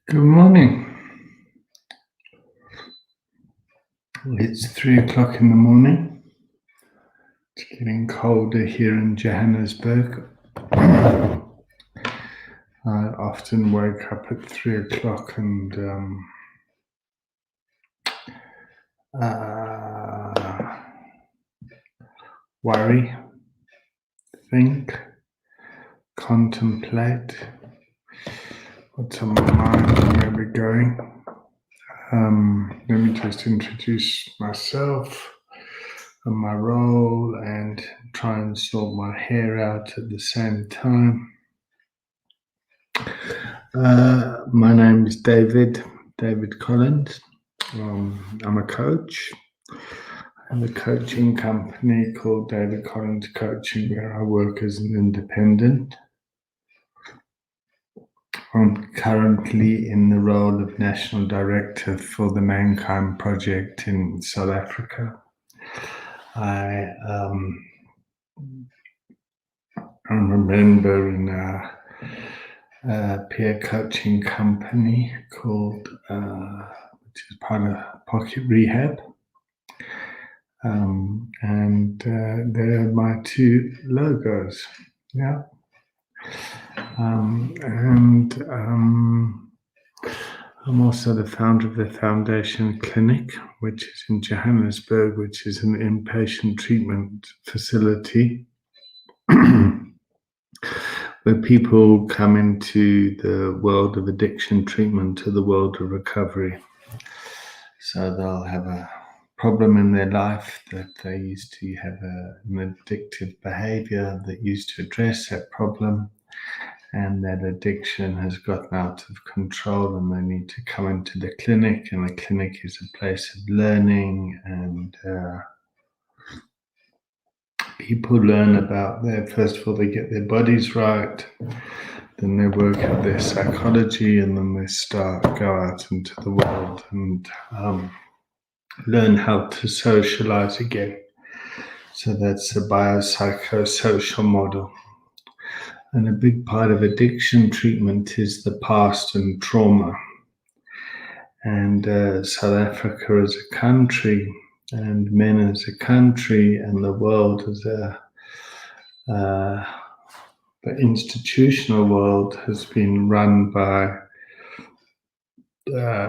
Good morning. It's 3 o'clock in the morning. It's getting colder here in Johannesburg. I often wake up at 3 o'clock and worry, think, contemplate what's on my mind and where we're going. Let me just introduce myself and my role and try and sort my hair out at the same time. My name is David Collins. I'm a coach. I have a coaching company called David Collins Coaching, where I work as an independent. I'm currently in the role of National Director for the Mankind Project in South Africa. I'm a member in a peer coaching company called, which is part of Pocket Rehab. And there are my two logos. Yeah. I'm also the founder of the Foundation Clinic, which is in Johannesburg, which is an inpatient treatment facility where people come into the world of addiction treatment to the world of recovery. So they'll have a problem in their life that they used to have an addictive behavior that used to address that problem, and that addiction has gotten out of control and they need to come into the clinic, and the clinic is a place of learning, and people learn about first of all, they get their bodies right, then they work out their psychology, and then they go out into the world and learn how to socialize again. So that's the biopsychosocial model. And a big part of addiction treatment is the past and trauma. And South Africa as a country, and men as a country, and the world as the institutional world has been run by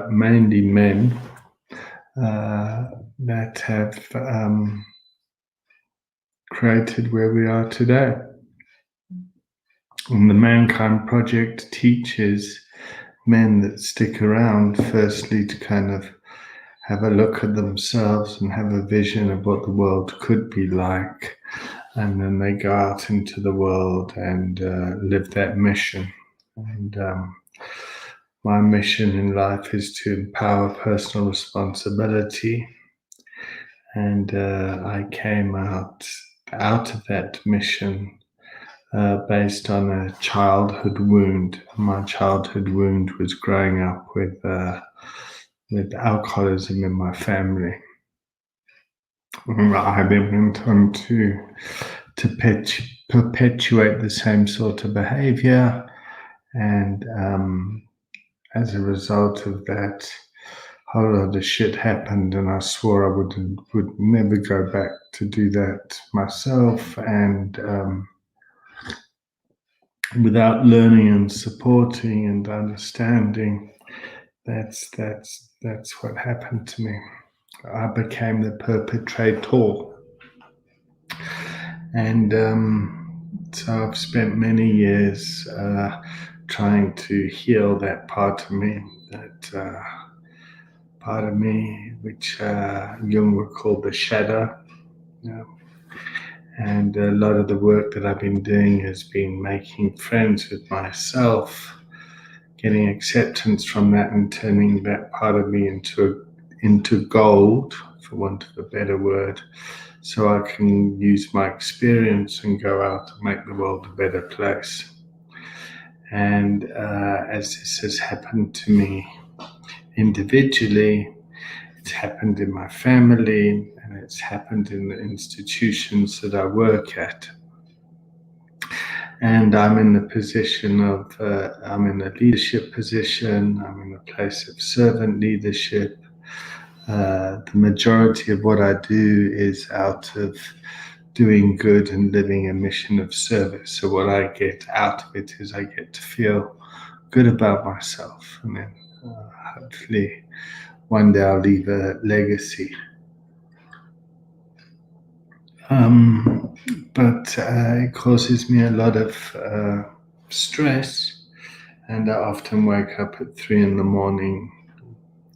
mainly men that have created where we are today. And the Mankind Project teaches men that stick around, firstly, to kind of have a look at themselves and have a vision of what the world could be like. And then they go out into the world and live that mission. And my mission in life is to empower personal responsibility. And I came out of that mission based on a childhood wound. My childhood wound was growing up with alcoholism in my family. I then went on to perpetuate the same sort of behavior, and as a result of that, a whole lot of shit happened, and I swore I would never go back to do that myself. And without learning and supporting and understanding, that's what happened to me. I became the perpetrator. And so I've spent many years trying to heal that part of me, which Jung would call the shadow. And a lot of the work that I've been doing has been making friends with myself, getting acceptance from that, and turning that part of me into gold, for want of a better word, so I can use my experience and go out and make the world a better place. And as this has happened to me individually, it's happened in my family, and it's happened in the institutions that I work at. And I'm in the position of, I'm in a leadership position, I'm in a place of servant leadership. The majority of what I do is out of doing good and living a mission of service. So what I get out of it is I get to feel good about myself, and then hopefully one day I'll leave a legacy. But it causes me a lot of stress, and I often wake up at 3 in the morning,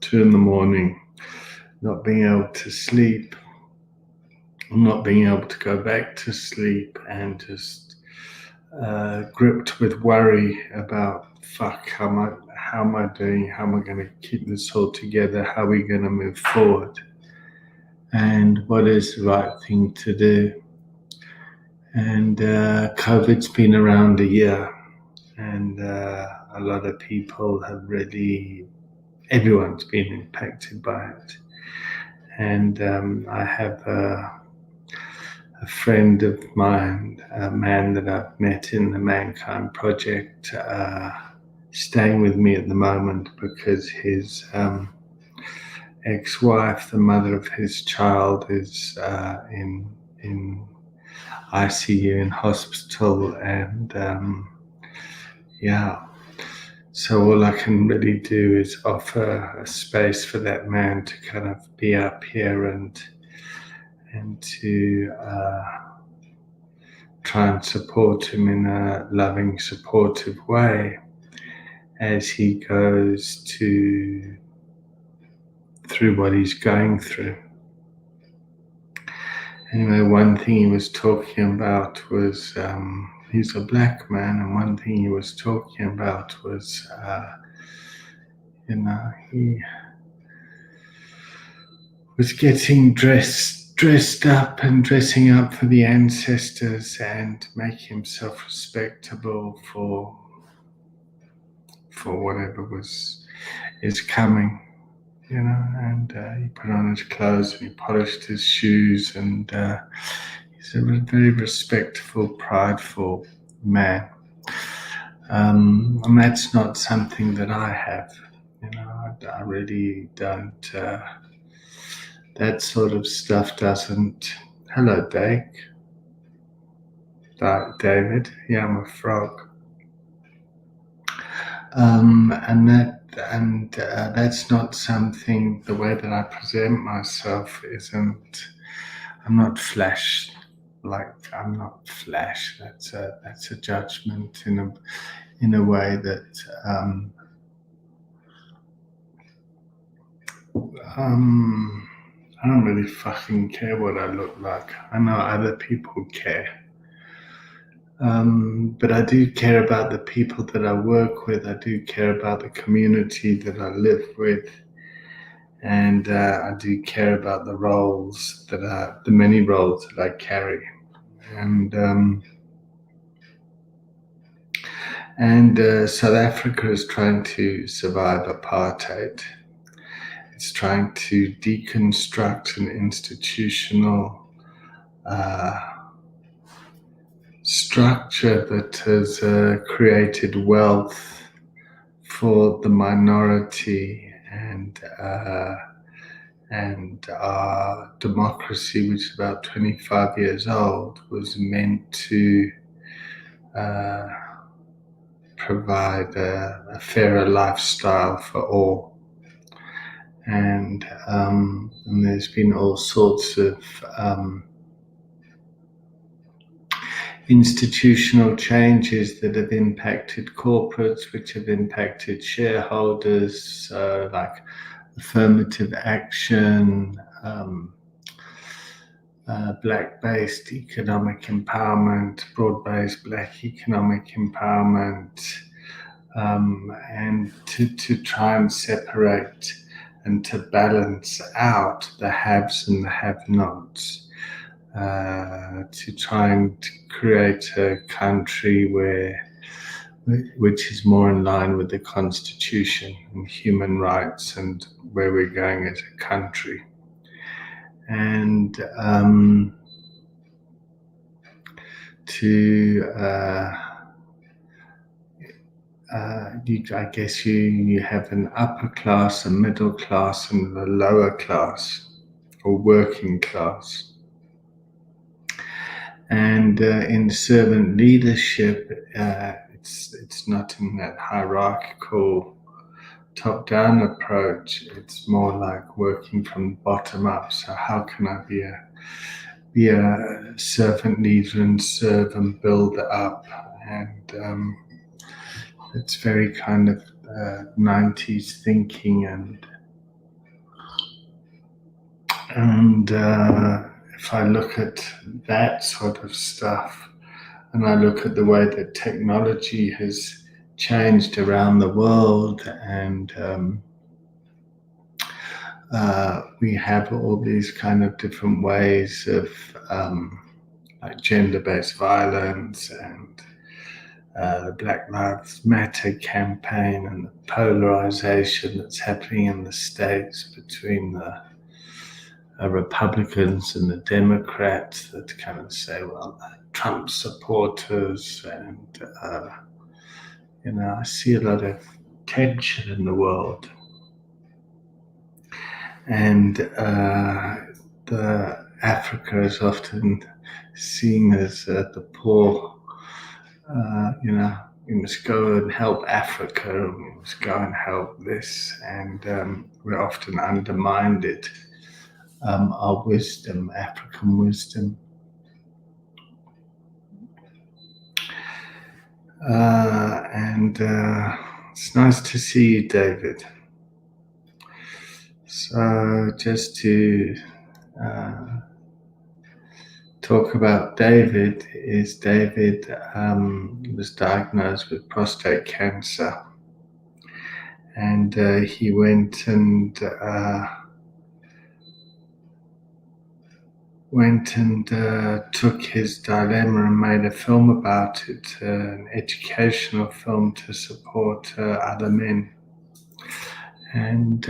2 in the morning, not being able to sleep, not being able to go back to sleep, and just gripped with worry about how am I doing? How am I going to keep this all together? How are we going to move forward? And what is the right thing to do? And COVID's been around a year, and a lot of people have everyone's been impacted by it. And I have a friend of mine, a man that I've met in the Mankind Project, staying with me at the moment because his ex-wife, the mother of his child, is in ICU in hospital, and so all I can really do is offer a space for that man to kind of be up here and to try and support him in a loving, supportive way as he goes through what he's going through. Anyway, one thing he was talking about was, he's a black man, and one thing he was talking about was, he was getting dressed up and dressing up for the ancestors and making himself respectable for whatever is coming. And he put on his clothes and he polished his shoes, and he's a very respectful, prideful man. And that's not something that I have. I really don't. That sort of stuff doesn't. Hello, David. Yeah, I'm a frog. And that's not something. The way that I present myself isn't. I'm not flash. I'm not flash. That's a judgment in a way that I don't really fucking care what I look like. I know other people care. But I do care about the people that I work with. I do care about the community that I live with. And I do care about the many roles that I carry. And South Africa is trying to survive apartheid. It's trying to deconstruct an institutional structure that has created wealth for the minority, and our democracy, which is about 25 years old, was meant to provide a fairer lifestyle for all. And there's been all sorts of institutional changes that have impacted corporates, which have impacted shareholders, like affirmative action, black-based economic empowerment, broad-based black economic empowerment, and to try and separate and to balance out the haves and the have-nots, to try and create a country which is more in line with the Constitution and human rights and where we're going as a country. And to I guess you have an upper class, a middle class, and a lower class, or working class. And in servant leadership, it's not in that hierarchical top-down approach. It's more like working from the bottom up. So how can I be a servant leader and serve and build up? And it's very kind of 90s thinking, and if I look at that sort of stuff, and I look at the way that technology has changed around the world, and we have all these kind of different ways of like gender-based violence, and the Black Lives Matter campaign, and the polarization that's happening in the States between the Republicans and the Democrats, that kind of say, well, Trump supporters, and I see a lot of tension in the world, and the Africa is often seen as the poor. We must go and help Africa, and we must go and help this, and we're often undermined it. Our wisdom, African wisdom. And it's nice to see you, David. So just to talk about David, David was diagnosed with prostate cancer, and he went and took his dilemma and made a film about it, an educational film to support other men. And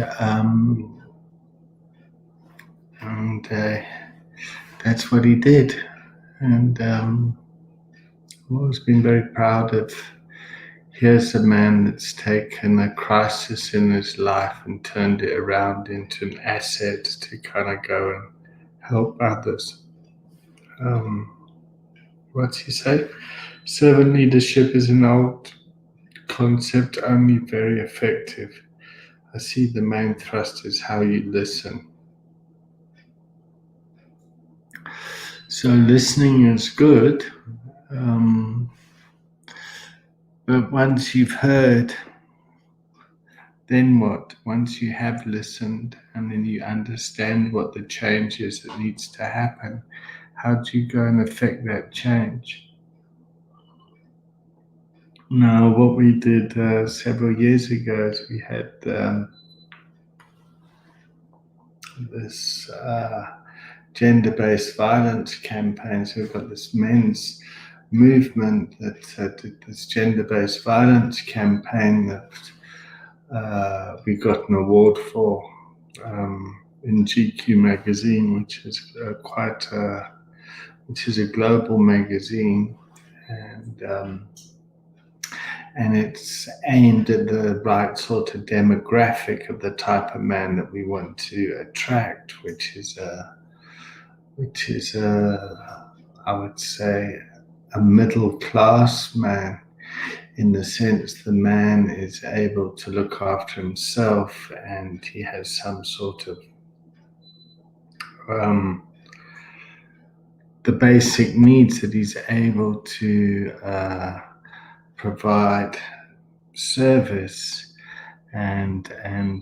that's what he did. And I've always been very proud of, here's a man that's taken a crisis in his life and turned it around into an asset to kind of go and help others. What's he say? Servant leadership is an old concept, only very effective. I see the main thrust is how you listen. So listening is good, but once you've heard, then what? Once you have listened and then you understand what the change is that needs to happen, how do you go and affect that change? Now, what we did several years ago is we had this gender-based violence campaign. So we've got this men's movement that did this gender-based violence campaign that we got an award for in GQ magazine, which is which is a global magazine, and it's aimed at the right sort of demographic of the type of man that we want to attract, which is I would say a middle class man, in the sense the man is able to look after himself, and he has some sort of the basic needs that he's able to provide service and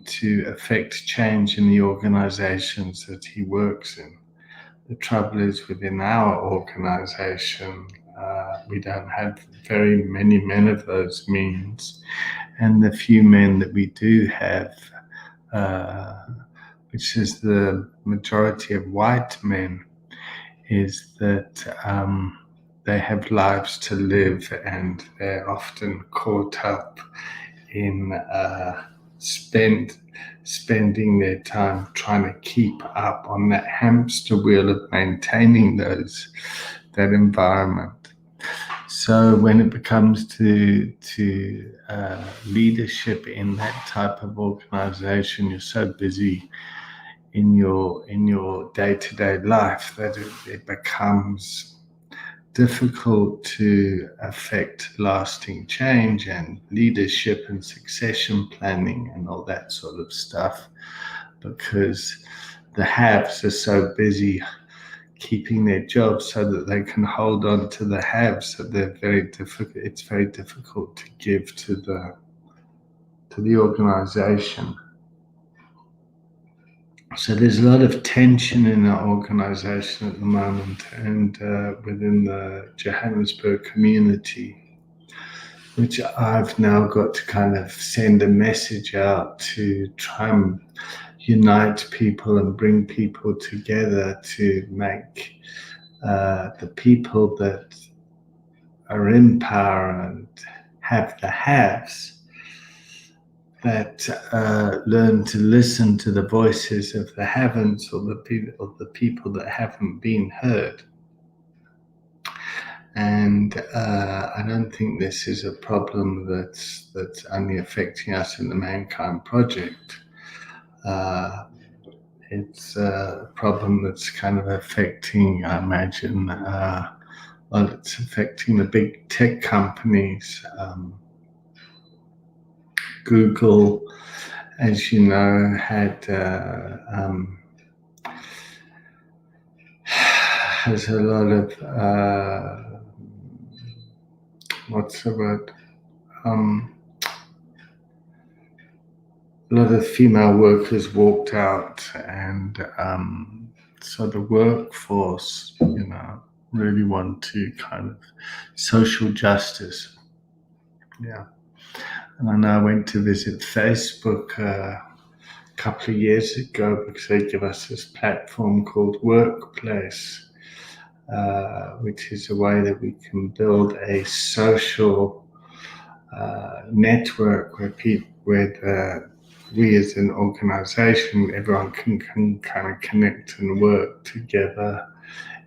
to affect change in the organizations that he works in. The trouble is, within our organization, we don't have very many men of those means, and the few men that we do have, which is the majority of white men, is that they have lives to live, and they're often caught up in spending their time trying to keep up on that hamster wheel of maintaining that environment. So when it comes to leadership in that type of organization, you're so busy in your day-to-day life that it becomes difficult to affect lasting change and leadership and succession planning and all that sort of stuff, because the haves are so busy keeping their jobs so that they can hold on to the haves. So they're very difficult. It's very difficult to give to the organization. So there's a lot of tension in our organization at the moment, and within the Johannesburg community, which I've now got to kind of send a message out to try and unite people and bring people together to make the people that are in power and have the haves that learn to listen to the voices of the haven'ts, or the people that haven't been heard. And I don't think this is a problem that's only affecting us in the Mankind Project. It's a problem that's kind of affecting, I imagine, well, it's affecting the big tech companies. Google, as you know, has a lot of what's the word? A lot of female workers walked out, and so the workforce, really want to kind of social justice. Yeah. And I know I went to visit Facebook a couple of years ago because they give us this platform called Workplace, which is a way that we can build a social network where we as an organization, everyone can kind of connect and work together.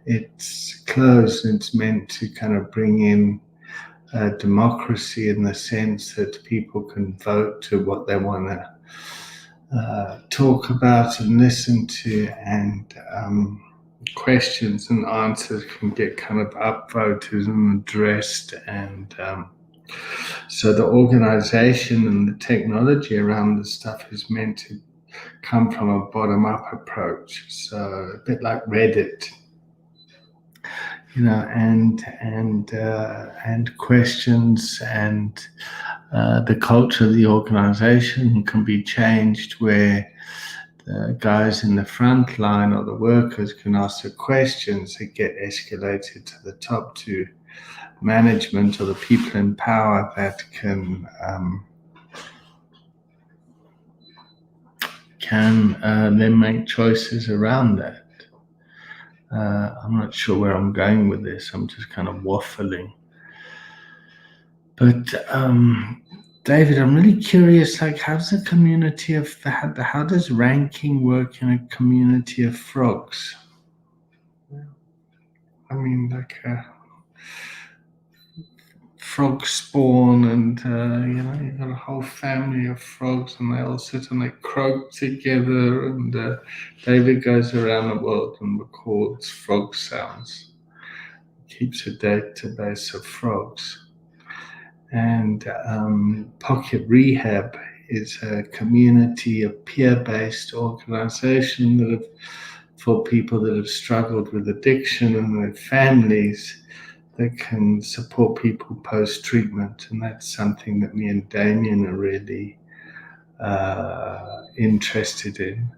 It's closed and it's meant to kind of bring in democracy in the sense that people can vote to what they want to talk about and listen to, and questions and answers can get kind of upvoted and addressed. And so the organization and the technology around this stuff is meant to come from a bottom-up approach. So a bit like Reddit, and questions and the culture of the organization can be changed, where the guys in the front line or the workers can ask the questions that get escalated to the top to management or the people in power that can then make choices around that. I'm not sure where I'm going with this. I'm just kind of waffling. But David, I'm really curious, like, how does ranking work in a community of frogs? I mean, like frogs spawn, and you've got a whole family of frogs, and they all sit and they croak together, and David goes around the world and records frog sounds, keeps a database of frogs. And Pocket Rehab is a community, a peer-based organization for people that have struggled with addiction and their families, that can support people post-treatment. And that's something that me and Damien are really interested in.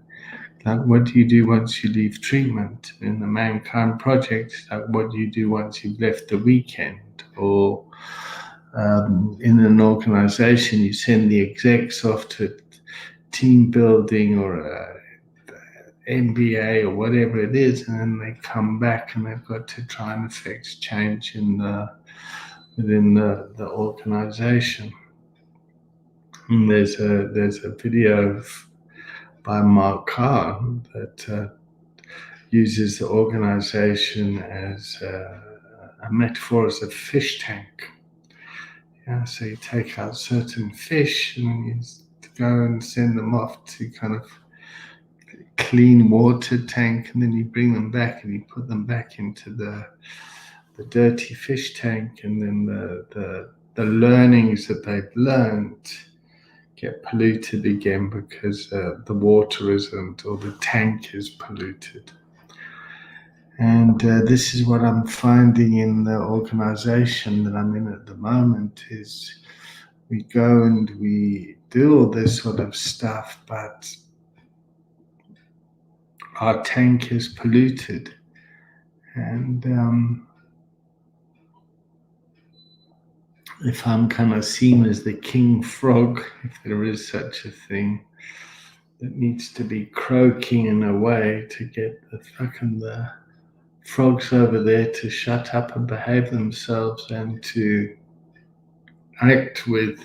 Like, what do you do once you leave treatment? In the Mankind Project, like, what do you do once you've left the weekend? Or in an organization, you send the execs off to team building or MBA or whatever it is, and then they come back and they've got to try and affect change within the organization. And there's a video by Mark Carr that uses the organization as a metaphor as a fish tank. Yeah, so you take out certain fish and you go and send them off to kind of clean water tank, and then you bring them back and you put them back into the dirty fish tank, and then the learnings that they've learned get polluted again because the water isn't, or the tank is polluted. And this is what I'm finding in the organization that I'm in at the moment, is we go and we do all this sort of stuff, but our tank is polluted. And if I'm kind of seen as the king frog, if there is such a thing, that needs to be croaking in a way to get the frogs over there to shut up and behave themselves and to act with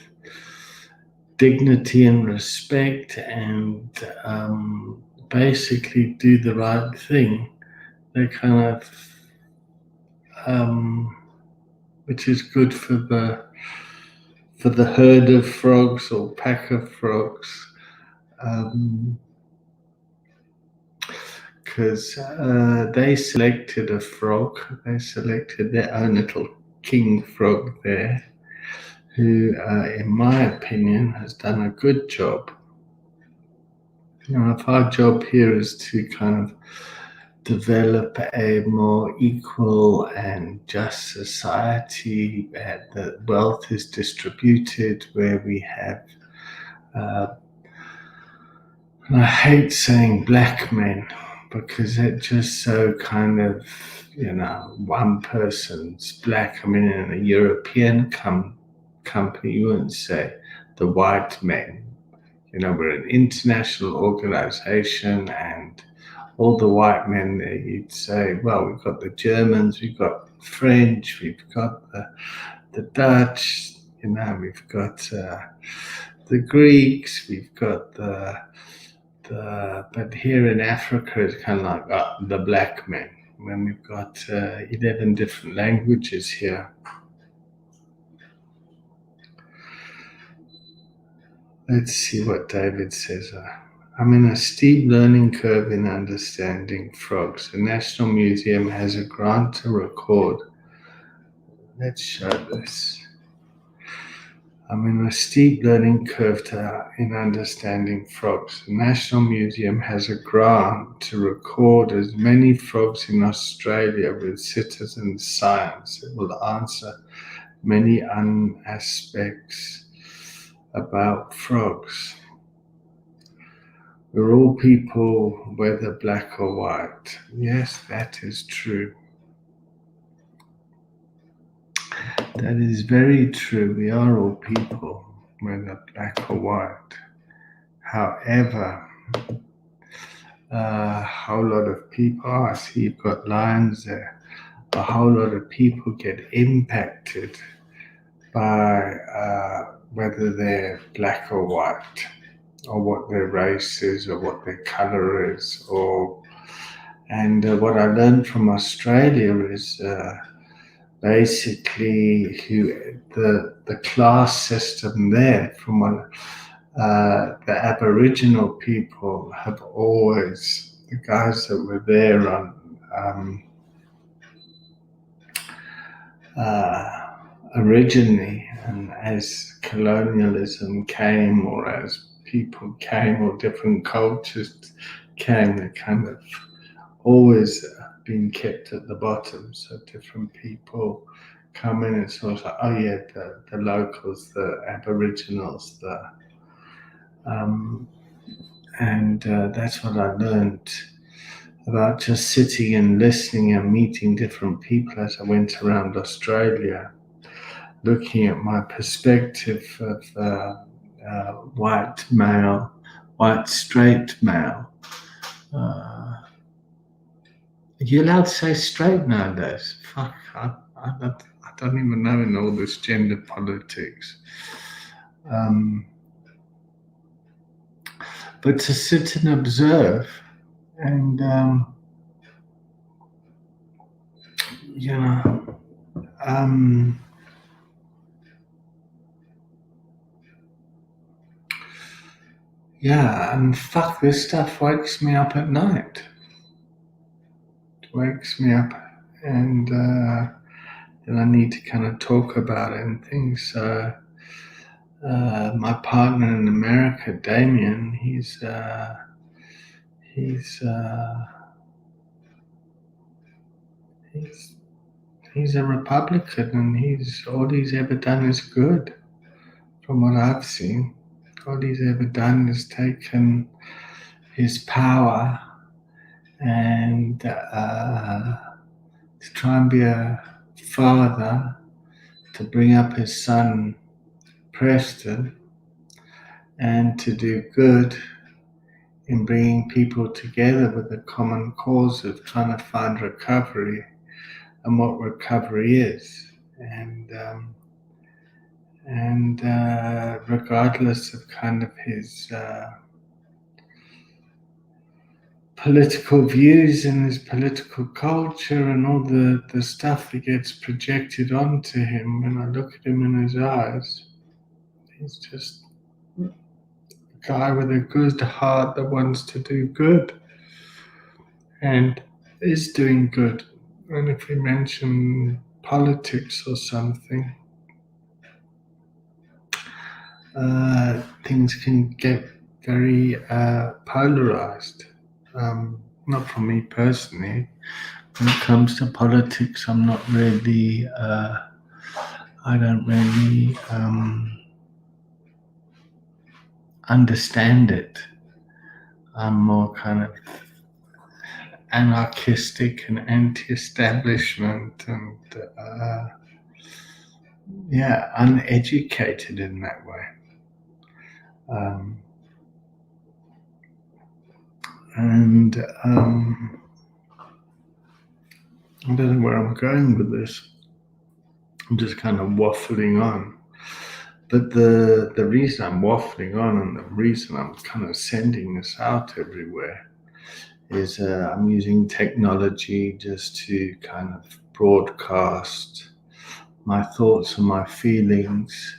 dignity and respect and basically do the right thing. They kind of, which is good for the herd of frogs or pack of frogs, because they selected a frog. They selected their own little king frog there, who, in my opinion, has done a good job. If our job here is to kind of develop a more equal and just society where the wealth is distributed, where we have, and I hate saying black men, because it just so kind of, one person's black. I mean, in a European company, you wouldn't say the white men. We're an international organization, and all the white men there, you'd say, well, we've got the Germans, we've got French, we've got the Dutch, we've got the Greeks, we've got but here in Africa, it's kind of like the black men, when we've got 11 different languages here. Let's see what David says. I'm in a steep learning curve in understanding frogs. The National Museum has a grant to record. Let's show this. I'm in a steep learning curve in understanding frogs. The National Museum has a grant to record as many frogs in Australia with citizen science. It will answer many aspects about frogs. We're all people, whether black or white. Yes, that is true. That is very true. We are all people, whether black or white. However, a whole lot of people, I see you've got lines there, a whole lot of people get impacted by whether they're black or white, or what their race is, or what their color is, and what I learned from Australia is basically the class system there, from the Aboriginal people have always, the guys that were there on originally, and as colonialism came, or as people came, or different cultures came, they kind of always been kept at the bottom. So different people come in and sort of like, oh yeah, the locals, the Aboriginals, and that's what I learned about just sitting and listening and meeting different people as I went around Australia, looking at my perspective of white male, white straight male. Are you allowed to say straight nowadays? Fuck, I don't even know in all this gender politics. But to sit and observe and, yeah, and fuck, this stuff wakes me up at night. It wakes me up, and I need to kind of talk about it and things. So, my partner in America, Damien, he's he's he's a Republican, and he's all he's ever done is good, from what I've seen. All he's ever done is taken his power and to try and be a father, to bring up his son Preston, and to do good in bringing people together with a common cause of trying to find recovery and what recovery is. And regardless of kind of his political views and his political culture and all the stuff that gets projected onto him, when I look at him in his eyes, he's just a guy with a good heart that wants to do good and is doing good. And if we mention politics or something, things can get very polarized. Not for me personally. When it comes to politics, I'm not really, I don't really understand it. I'm more kind of anarchistic and anti-establishment and uneducated in that way. I don't know where I'm going with this. I'm just kind of waffling on. But the reason I'm waffling on and the reason I'm kind of sending this out everywhere is I'm using technology just to kind of broadcast my thoughts and my feelings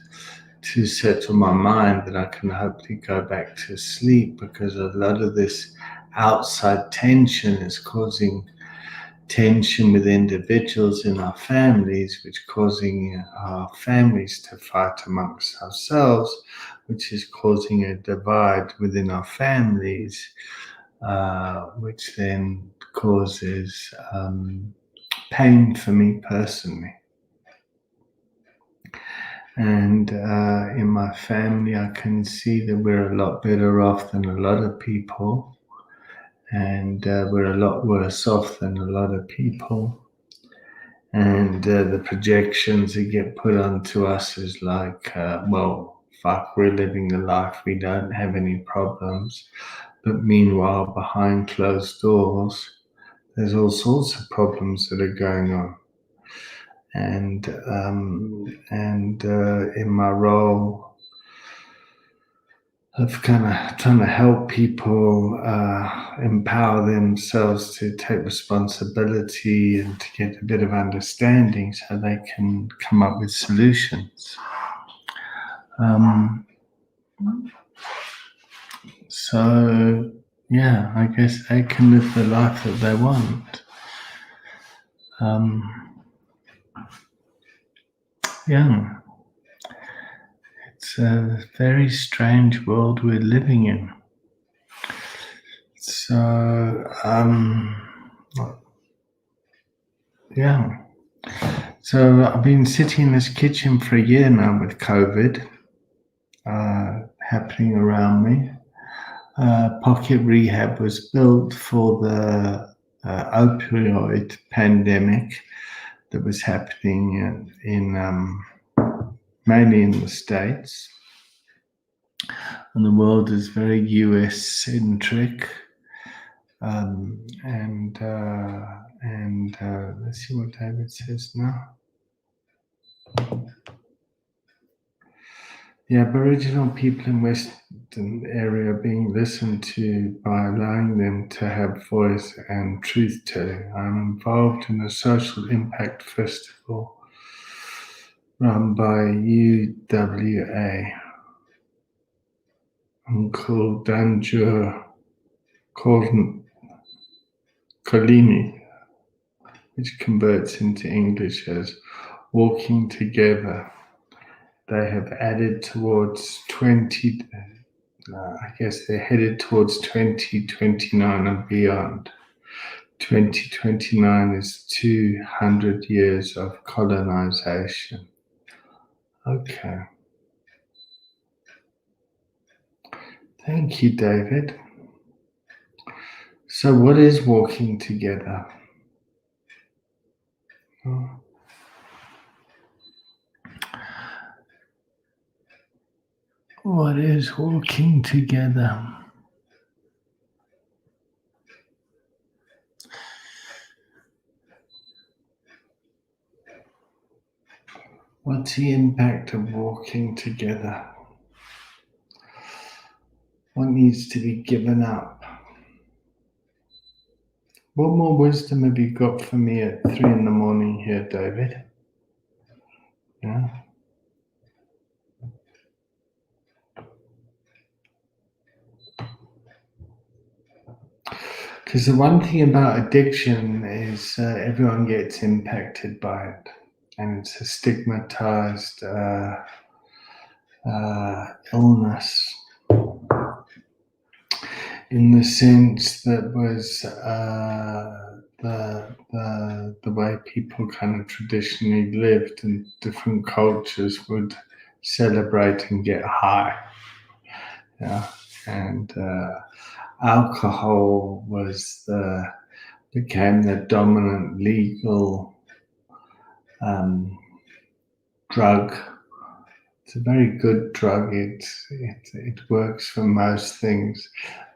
to settle my mind, that I can hopefully go back to sleep, because a lot of this outside tension is causing tension with individuals in our families, which causing our families to fight amongst ourselves, which is causing a divide within our families, which then causes pain for me personally. And in my family, I can see that we're a lot better off than a lot of people, and we're a lot worse off than a lot of people. And the projections that get put onto us is like, well, fuck, we're living a life, we don't have any problems. But meanwhile, behind closed doors, there's all sorts of problems that are going on. And in my role of kind of trying to help people empower themselves to take responsibility and to get a bit of understanding so they can come up with solutions. So, yeah, I guess they can live the life that they want. Yeah. It's a very strange world we're living in. So, yeah. So I've been sitting in this kitchen for a year now with COVID happening around me. Pocket Rehab was built for the opioid pandemic that was happening in mainly in the States. And the world is very US-centric. Let's see what David says now. The Aboriginal people in Western area are being listened to by allowing them to have voice and truth-telling. I'm involved in a social impact festival run by UWA, Uncle Danjur Colini, which converts into English as Walking Together. They have added towards 20, I guess they're headed towards 2029 and beyond. 2029 is 200 years of colonization. Okay. Thank you, David. So, what is walking together? What is walking together? What's the impact of walking together? What needs to be given up? What more wisdom have you got for me at 3 a.m. here, David? Yeah. Because the one thing about addiction is everyone gets impacted by it, and it's a stigmatized illness in the sense that was the way people kind of traditionally lived, and different cultures would celebrate and get high. Yeah, and alcohol became the dominant legal drug. It's a very good drug. It works for most things,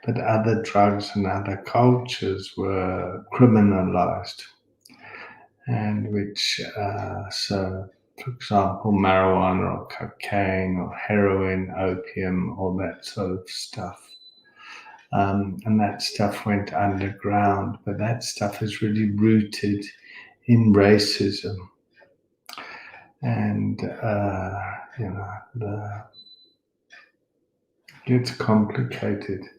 but other drugs and other cultures were criminalized, and which so, for example, marijuana or cocaine or heroin, opium, all that sort of stuff. And that stuff went underground, but that stuff is really rooted in racism. And, it's complicated.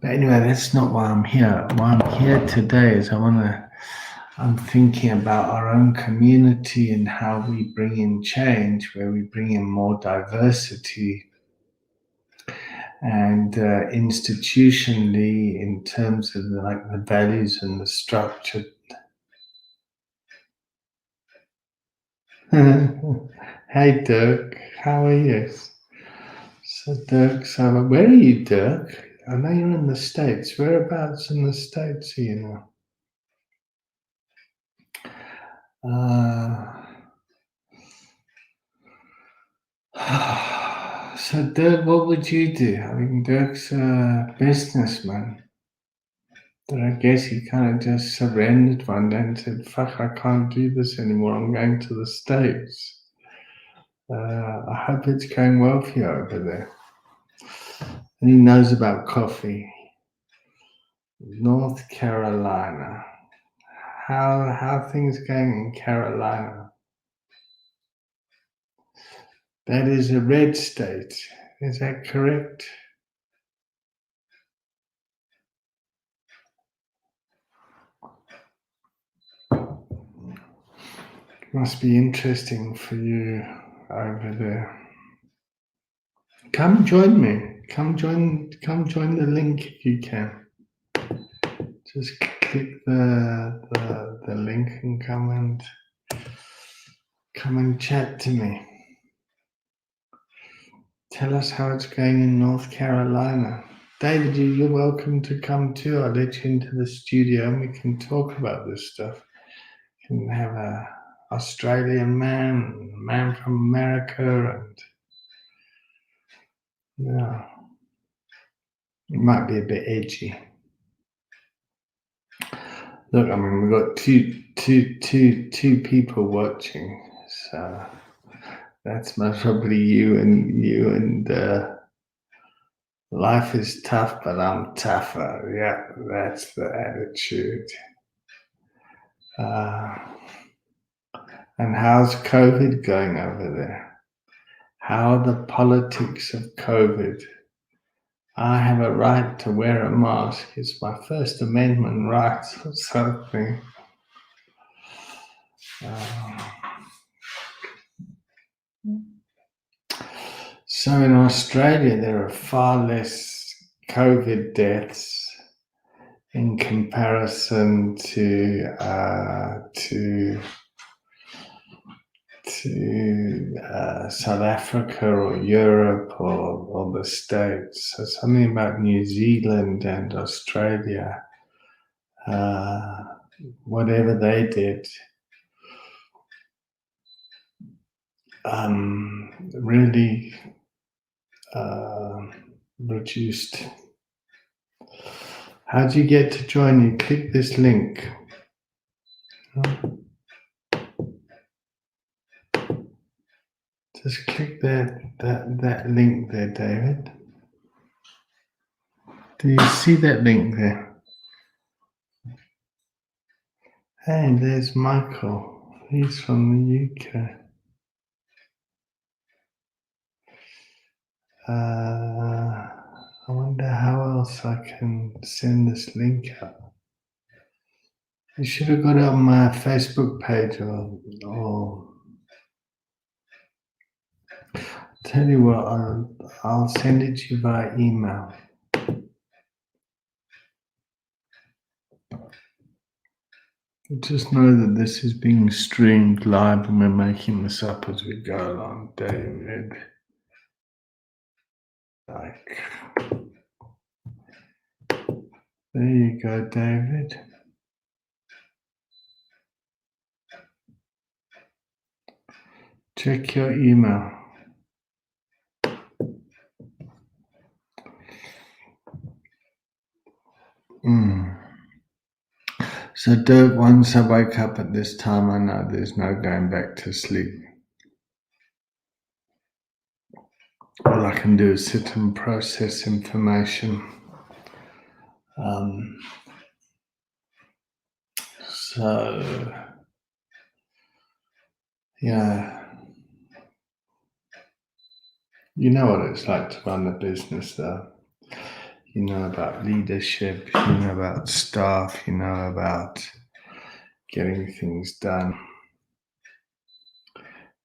But anyway, that's not why I'm here. Why I'm here today is I'm thinking about our own community and how we bring in change, where we bring in more diversity. And institutionally, in terms of the values and the structure. Hey Dirk, how are you? So Dirk, where are you, Dirk? I know you're in the States. Whereabouts in the States are you now? So Dirk, what would you do? I mean, Dirk's a businessman. But I guess he kind of just surrendered one day and said, fuck, I can't do this anymore. I'm going to the States. I hope it's going well for you over there. And he knows about coffee. North Carolina. How are things going in Carolina? That is a red state. Is that correct? It must be interesting for you over there. Come join me. Come join the link if you can. Just click the link and come and chat to me. Tell us how it's going in North Carolina. David, you're welcome to come too. I'll let you into the studio and we can talk about this stuff. We can have a Australian man, a man from America, and yeah, it might be a bit edgy. Look, I mean, we've got two people watching, so that's most probably you and life is tough, but I'm tougher. Yeah, that's the attitude. And how's COVID going over there? How are the politics of COVID? I have a right to wear a mask. It's my First Amendment rights or something. So in Australia, there are far less COVID deaths in comparison to South Africa or Europe or the States. So something about New Zealand and Australia, whatever they did, really reduced. How do you get to join? You click this link. Just click that link there, David. Do you see that link there? Hey, there's Michael. He's from the UK. I wonder how else I can send this link out. You should have got it on my Facebook page or tell you what, I'll send it to you by email. Just know that this is being streamed live and we're making this up as we go along, David. There you go, David. Check your email. So once I wake up at this time, I know there's no going back to sleep. All I can do is sit and process information. Yeah, you know what it's like to run a business, though. You know about leadership, you know about staff, you know about getting things done,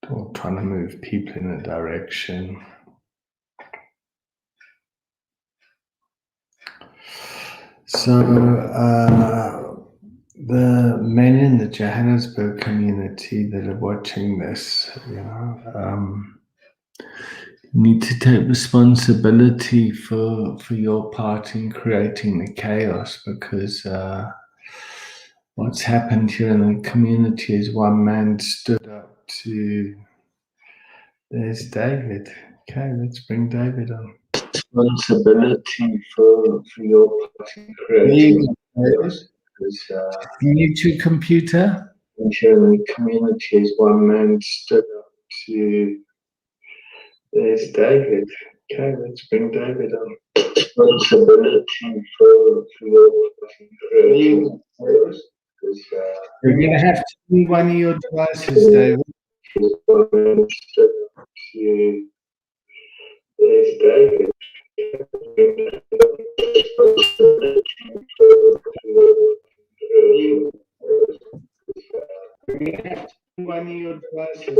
or trying to move people in a direction. So the men in the Johannesburg community that are watching this, need to take responsibility for your part in creating the chaos, because what's happened here in the community is one man stood up to. There's David. Okay, let's bring David on. Responsibility for your part in creating chaos. Mute your computer. Here in the community is one man stood up to. There's David. Okay, let's bring David on. Responsibility for your creating chaos. You're going to have to mute one of your devices, David. There's David. One of your devices.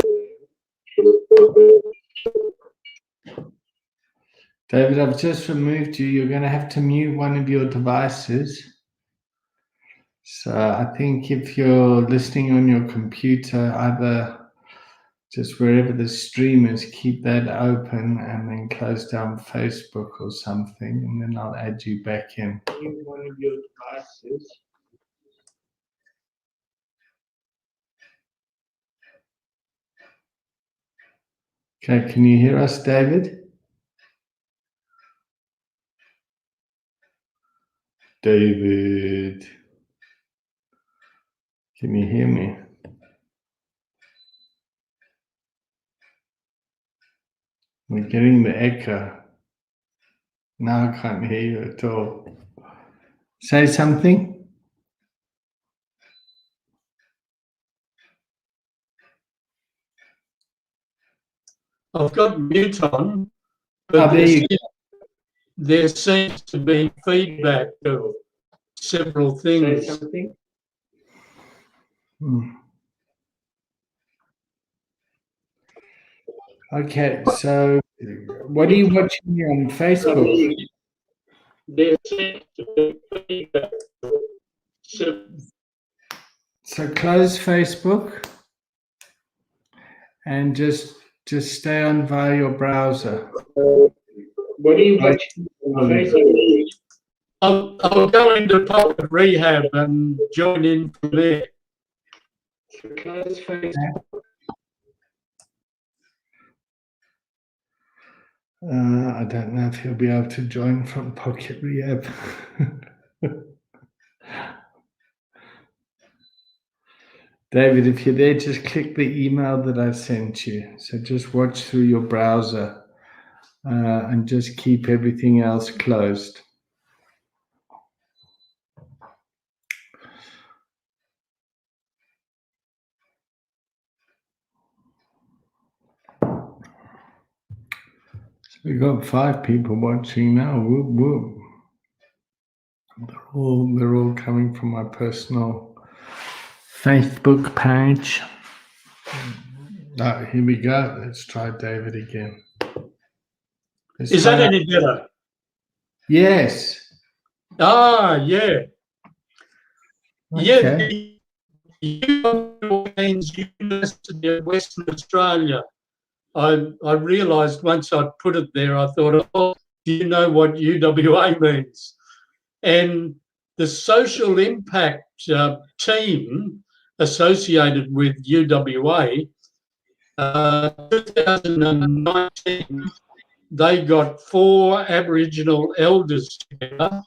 David, I've just removed you. You're going to have to mute one of your devices. So I think if you're listening on your computer, either just wherever the stream is, keep that open and then close down Facebook or something, and then I'll add you back in. Mute one of your devices. Okay, can you hear us, David? David, can you hear me? We're getting the echo. Now I can't hear you at all. Say something. I've got mute on, Oh, but there you there seems to be feedback of several things. Say something. Okay, so what are you watching here on Facebook? There seems to be feedback. So close Facebook and just stay on via your browser. What are you watching on Facebook? I'll go into Pocket Rehab and join in from there. So close Facebook. I don't know if he'll be able to join from Pocket Rehab. David, if you're there, just click the email that I sent you. So just watch through your browser and just keep everything else closed. So we've got 5 people watching now. Whoop, whoop. They're all coming from my personal Facebook page. Oh, here we go. Let's try David again. Is that any better? Yes. Ah, yeah. Okay. Yeah, University of Western Australia. I realised once I put it there, I thought, oh, do you know what UWA means? And the social impact team associated with UWA, 2019, they got 4 Aboriginal elders together,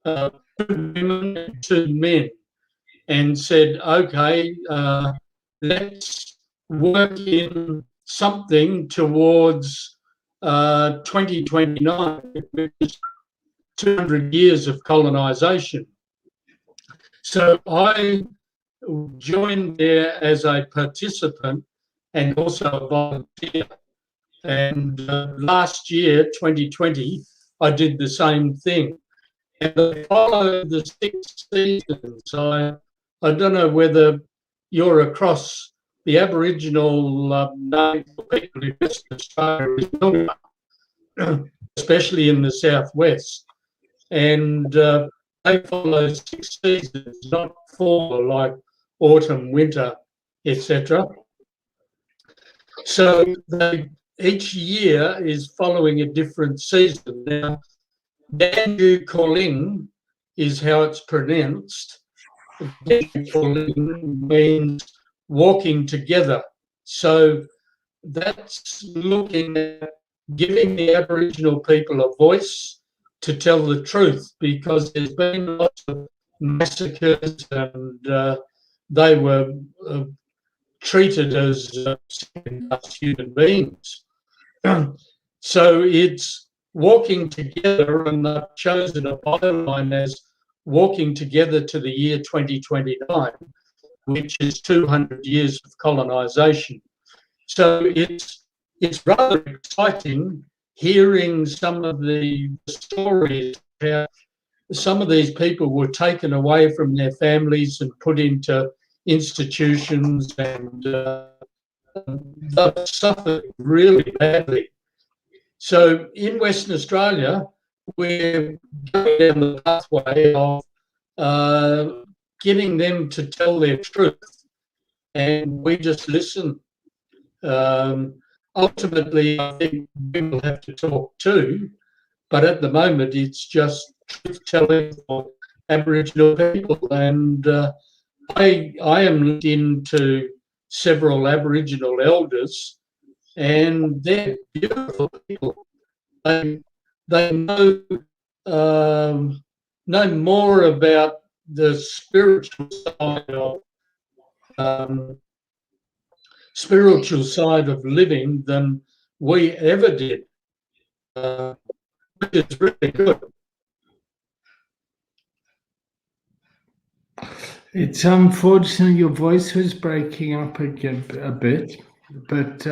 2 women and 2 men, and said, okay, let's work in something towards 2029, which is 200 years of colonisation. So I joined there as a participant and also a volunteer. And last year, 2020, I did the same thing. And I followed the 6 seasons. I don't know whether you're across the Aboriginal name for people in Western Australia is Noongar, especially in the southwest. And they follow 6 seasons, not 4 like autumn, winter, etc. So each year is following a different season. Now, Dandu Calling is how it's pronounced. Dandu Calling means walking together. So that's looking at giving the Aboriginal people a voice to tell the truth, because there's been lots of massacres and they were treated as human beings. So it's walking together, and they've chosen a byline as walking together to the year 2029, which is 200 years of colonisation. So it's rather exciting hearing some of the stories, how some of these people were taken away from their families and put into institutions, and they've suffered really badly. So in Western Australia, we're going down the pathway of getting them to tell their truth, and we just listen. Ultimately, I think we will have to talk too, but at the moment it's just truth telling for Aboriginal people. And I am looked into several Aboriginal elders, and they're beautiful people. They know more about the spiritual side of living than we ever did, which is really good. It's unfortunate your voice was breaking up again a bit, but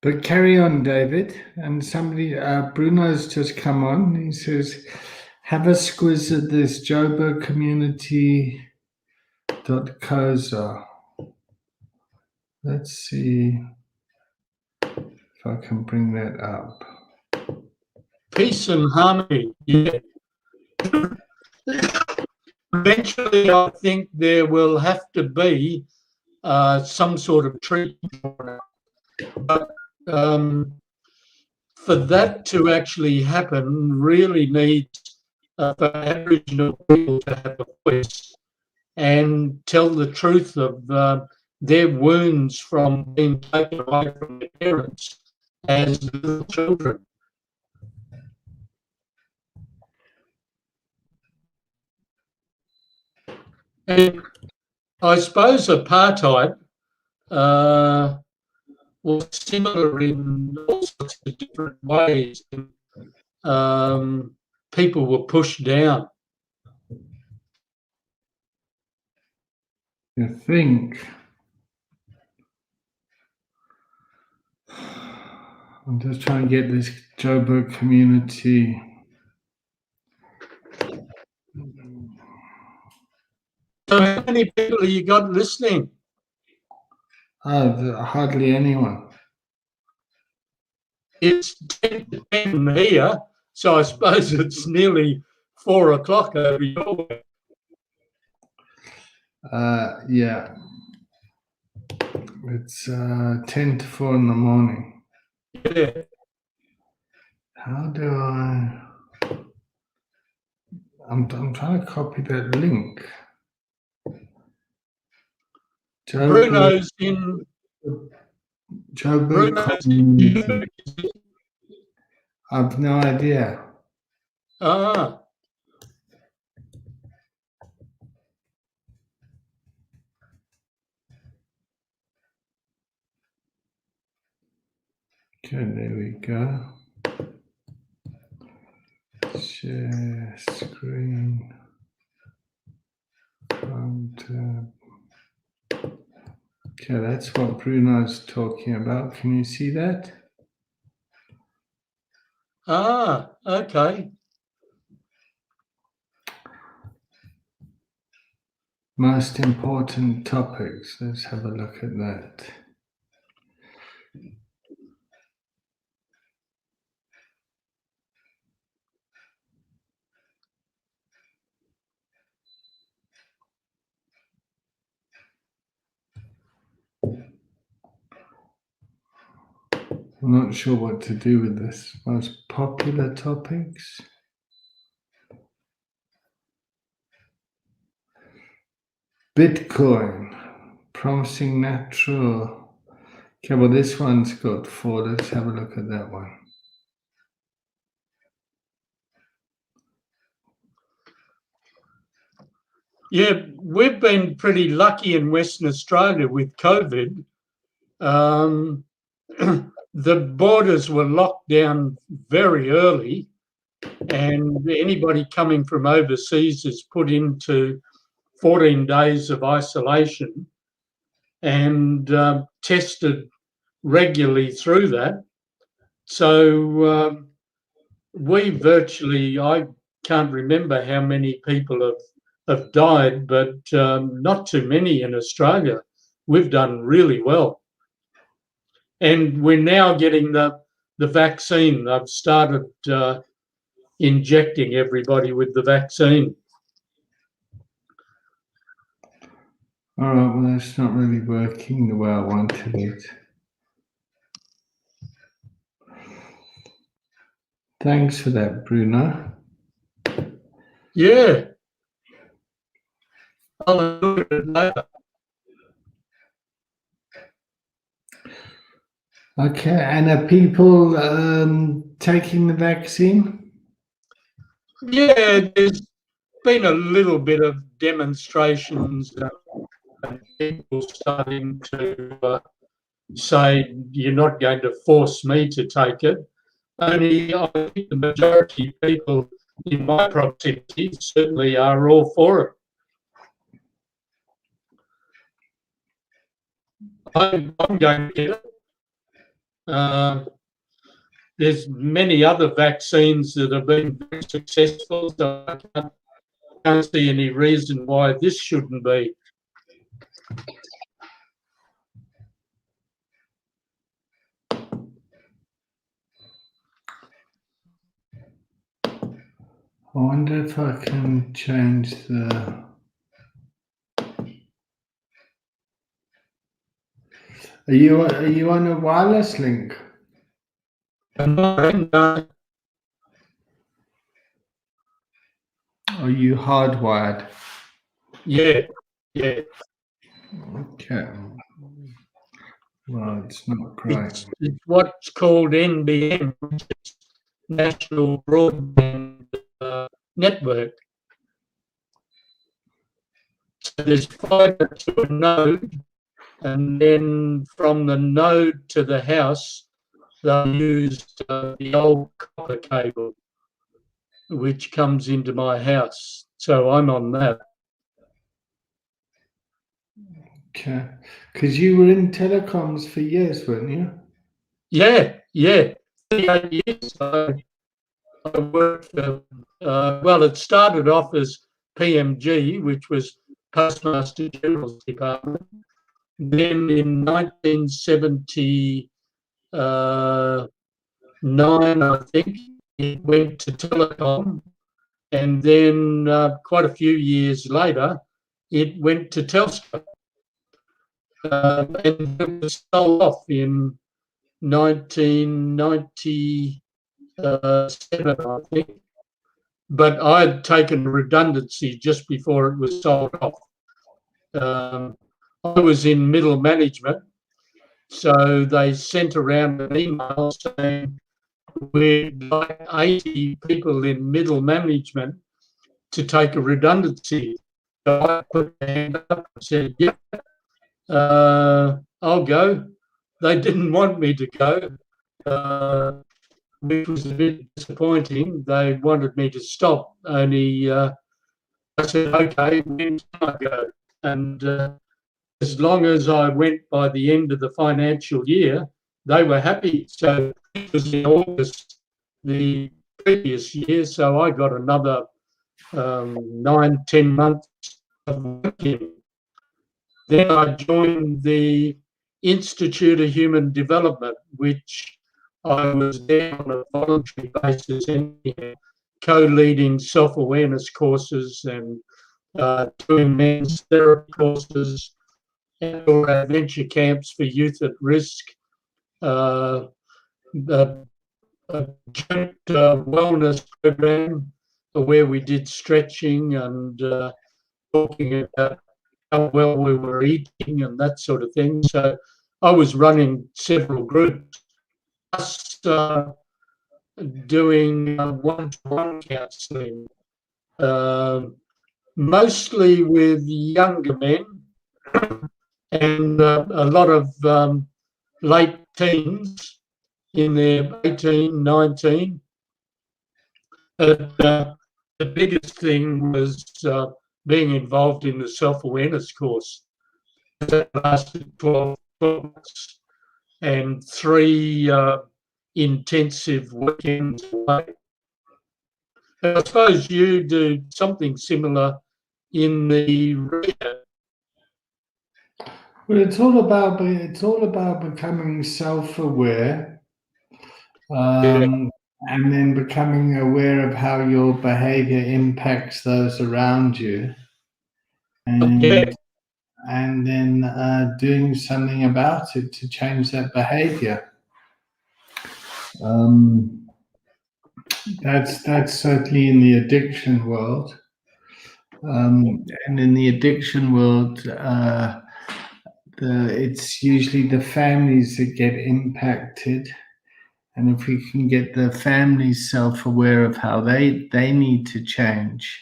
But carry on, David. And somebody, Bruno's just come on. He says, have a squiz at this Joburg community.coza. Let's see if I can bring that up. Peace and harmony, yeah. Eventually, I think there will have to be some sort of treatment. But for that to actually happen, really needs for Aboriginal people to have a voice and tell the truth of their wounds from being taken away from their parents as little children. And I suppose apartheid was similar in all sorts of different ways. People were pushed down. I think I'm just trying to get this Joburg community. So how many people have you got listening? Hardly anyone. It's 10 to 10 here, so I suppose it's nearly 4 o'clock over your way. Yeah. It's 10 to 4 in the morning. Yeah. How do I'm trying to copy that link. Bruno's in Joburg community. I've no idea. Ah. Okay, there we go. Share screen. Okay, that's what Bruno's talking about. Can you see that? Ah, okay. Most important topics. Let's have a look at that. I'm not sure what to do with this. Most popular topics. Bitcoin, promising natural. Okay, well, this one's got 4. Let's have a look at that one. Yeah, we've been pretty lucky in Western Australia with COVID. The borders were locked down very early, and anybody coming from overseas is put into 14 days of isolation and tested regularly through that. So we virtually, I can't remember how many people have died, but not too many in Australia. We've done really well. And we're now getting the vaccine. I've started injecting everybody with the vaccine. All right, well, that's not really working the way I wanted it. Thanks for that, Bruno. Yeah. I'll look at it later. Okay, and are people taking the vaccine? Yeah, there's been a little bit of demonstrations and people starting to say, you're not going to force me to take it. Only I think the majority of people in my proximity certainly are all for it. I'm going to get it. There's many other vaccines that have been very successful, so I can't see any reason why this shouldn't be. I wonder if I can change the... Are you on a wireless link? No. Are you hardwired? Yeah. Okay. Well, it's not great. It's what's called NBN, which is National Broadband Network. So there's fibre to a node, and then from the node to the house, they used the old copper cable, which comes into my house. So I'm on that. Okay. Because you were in telecoms for years, weren't you? Yeah. 38 years. I worked for, well, it started off as PMG, which was Postmaster General's Department. Then in 1979, I think, it went to Telecom. And then quite a few years later, it went to Telstra. And it was sold off in 1997, I think. But I had taken redundancy just before it was sold off. I was in middle management, so they sent around an email saying we'd like 80 people in middle management to take a redundancy. So I put my hand up and said, yeah, I'll go. They didn't want me to go, which was a bit disappointing. They wanted me to stop, only I said, okay, when can I go? And as long as I went by the end of the financial year, they were happy. So it was in August the previous year, so I got another 9-10 months of working. Then I joined the Institute of Human Development, which I was there on a voluntary basis, co-leading self-awareness courses and doing men's therapy courses, and adventure camps for youth at risk, a joint wellness program where we did stretching and talking about how well we were eating and that sort of thing. So I was running several groups, plus doing one-to-one counselling, mostly with younger men and a lot of late teens in their 18, 19. The biggest thing was being involved in the self-awareness course. That lasted 12 months and 3 intensive weekends away. And I suppose you do something similar in the region. Well, it's all about becoming self-aware, and then becoming aware of how your behavior impacts those around you, and then doing something about it to change that behavior. That's certainly in the addiction world, and in the addiction world, it's usually the families that get impacted, and if we can get the families self-aware of how they need to change,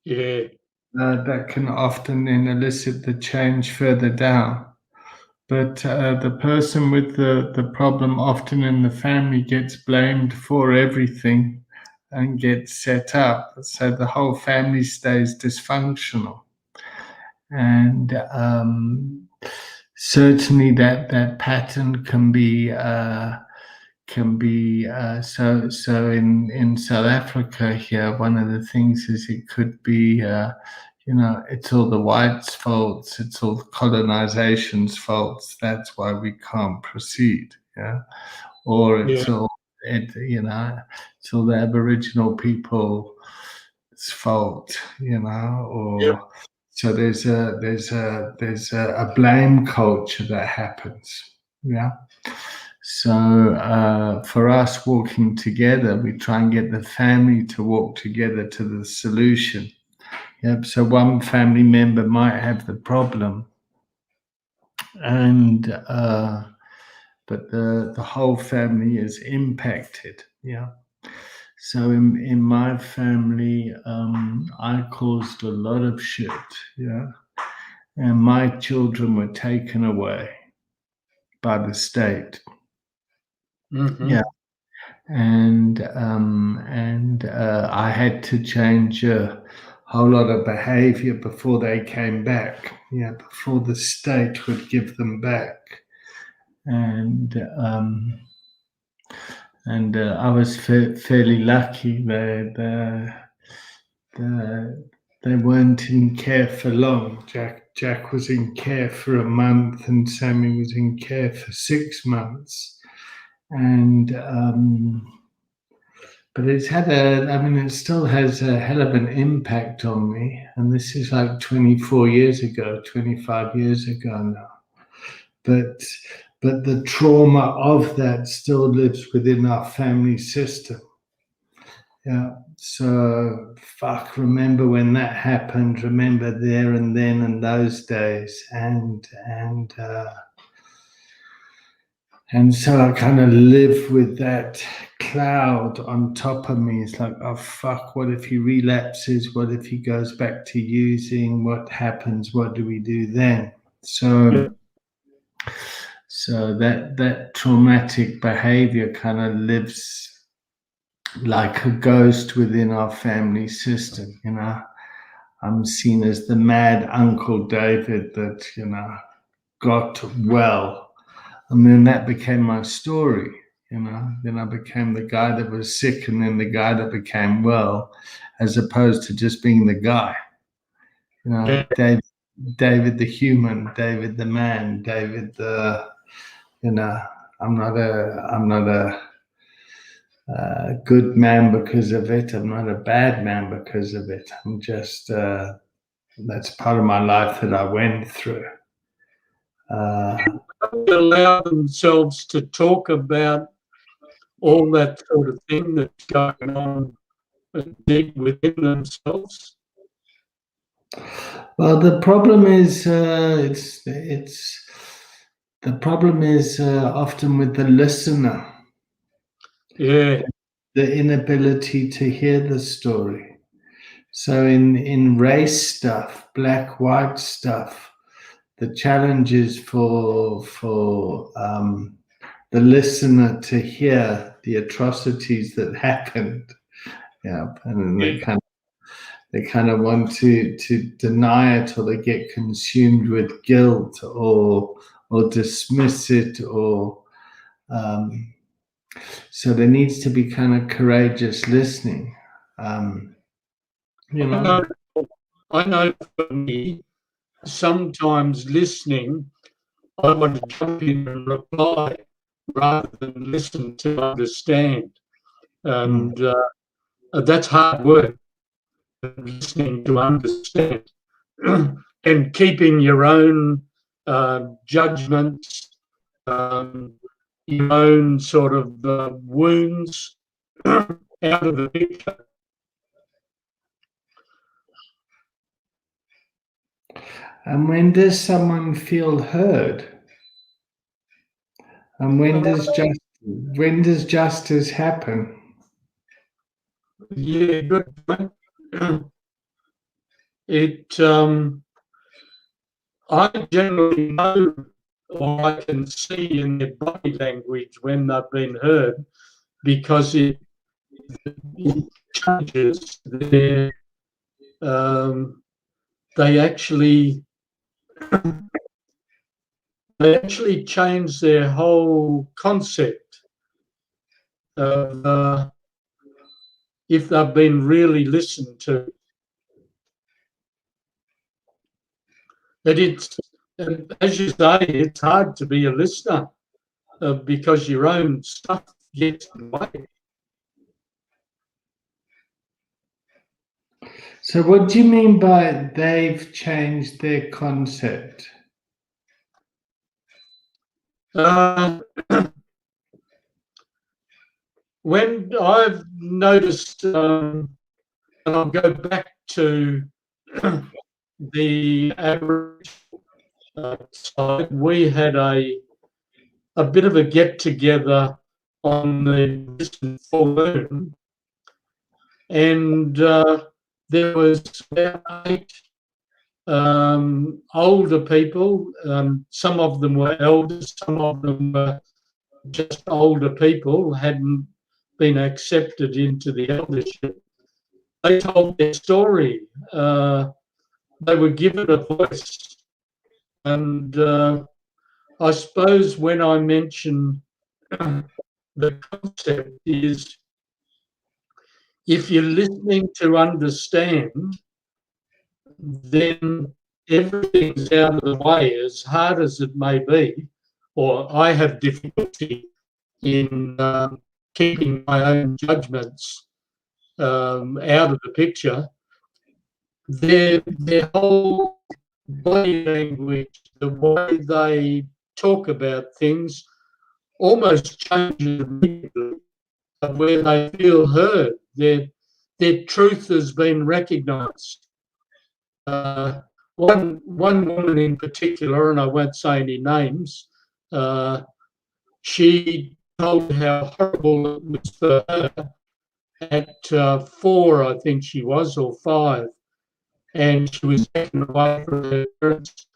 that can often then elicit the change further down. But the person with the problem often in the family gets blamed for everything and gets set up, so the whole family stays dysfunctional. And certainly that pattern can be so in South Africa here, one of the things is it could be it's all the whites' faults, it's all the colonization's faults, that's why we can't proceed, or Yeah. it's all the Aboriginal people's fault, or Yep. so there's a blame culture that happens, yeah. So for us walking together, we try and get the family to walk together to the solution. Yep. So one family member might have the problem, and but the whole family is impacted. Yeah. So in my family, I caused a lot of shit. Yeah. And my children were taken away by the state. Mhm. Yeah. And I had to change a whole lot of behavior before they came back. Yeah, before the state would give them back. And I was fairly lucky. They weren't in care for long. Jack was in care for a month, and Sammy was in care for 6 months. And but it's had it still has a hell of an impact on me. And this is like 24 years ago, 25 years ago now. But the trauma of that still lives within our family system. Yeah. So remember when that happened, remember there and then and those days. And so I kind of live with that cloud on top of me. It's like, oh fuck, what if he relapses? What if he goes back to using? What happens? What do we do then? So that traumatic behavior kind of lives like a ghost within our family system, I'm seen as the mad Uncle David that, got well. And then that became my story, Then I became the guy that was sick and then the guy that became well, as opposed to just being the guy. Yeah. David the human, David the man, David the, I'm not a good man because of it. I'm not a bad man because of it. I'm just, that's part of my life that I went through. Allow themselves to talk about all that sort of thing that's going on deep within themselves. Well, the problem is often with the listener. Yeah. The inability to hear the story. So in race stuff, black white stuff, the challenge is for the listener to hear the atrocities that happened. Yeah, and they kind of want to deny it, or they get consumed with guilt, or dismiss it, or so there needs to be kind of courageous listening. I know for me, sometimes listening, I want to jump in and reply rather than listen to understand. And that's hard work, listening to understand and keeping your own judgments, your own sort of wounds out of the picture. And when does someone feel heard? And when does justice happen? Yeah, good point. I generally know, or I can see in their body language when they've been heard, because it changes their, they actually they actually change their whole concept of if they've been really listened to. But it's, as you say, it's hard to be a listener because your own stuff gets in the way. So what do you mean by they've changed their concept? When I've noticed, and I'll go back to the average side, we had a bit of a get together on the recent full moon, and there was about 8 older people. Some of them were elders, some of them were just older people, hadn't been accepted into the eldership. They told their story. They were given a voice. And I suppose when I mention the concept is, if you're listening to understand, then everything's out of the way, as hard as it may be, or I have difficulty in keeping my own judgments out of the picture. Their whole body language, the way they talk about things, almost changes immediately where they feel heard. Their truth has been recognised. One woman in particular, and I won't say any names, she told how horrible it was for her at 4, I think she was, or 5, and she was taken away from her parents,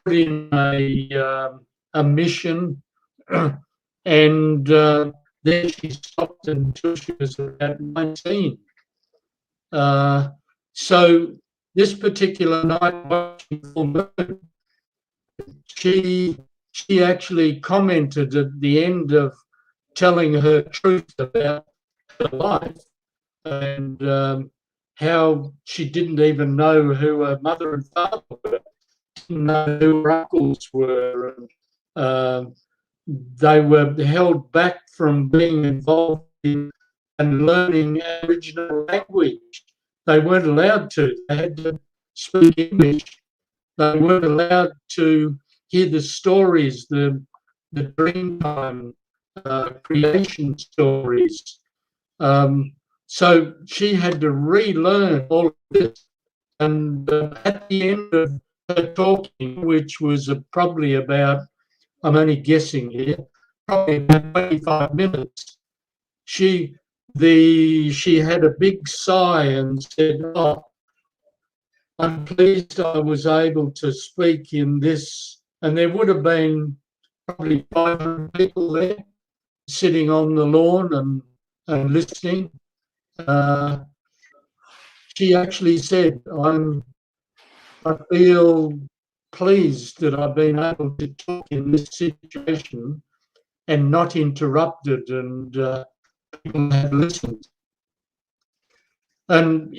put in a mission, and then she stopped until she was about 19. So this particular night, watching full moon, she actually commented at the end of telling her truth about her life and how she didn't even know who her mother and father were, didn't know who her uncles were. They were held back from being involved in and learning Aboriginal language. They weren't allowed to. They had to speak English. They weren't allowed to hear the stories, the Dreamtime creation stories. So she had to relearn all of this. And at the end of her talking, which was probably about, I'm only guessing here, probably about 25 minutes, she had a big sigh and said, "Oh, I'm pleased I was able to speak in this." And there would have been probably 500 people there sitting on the lawn and listening. She actually said, I feel pleased that I've been able to talk in this situation and not interrupted, and people have listened. And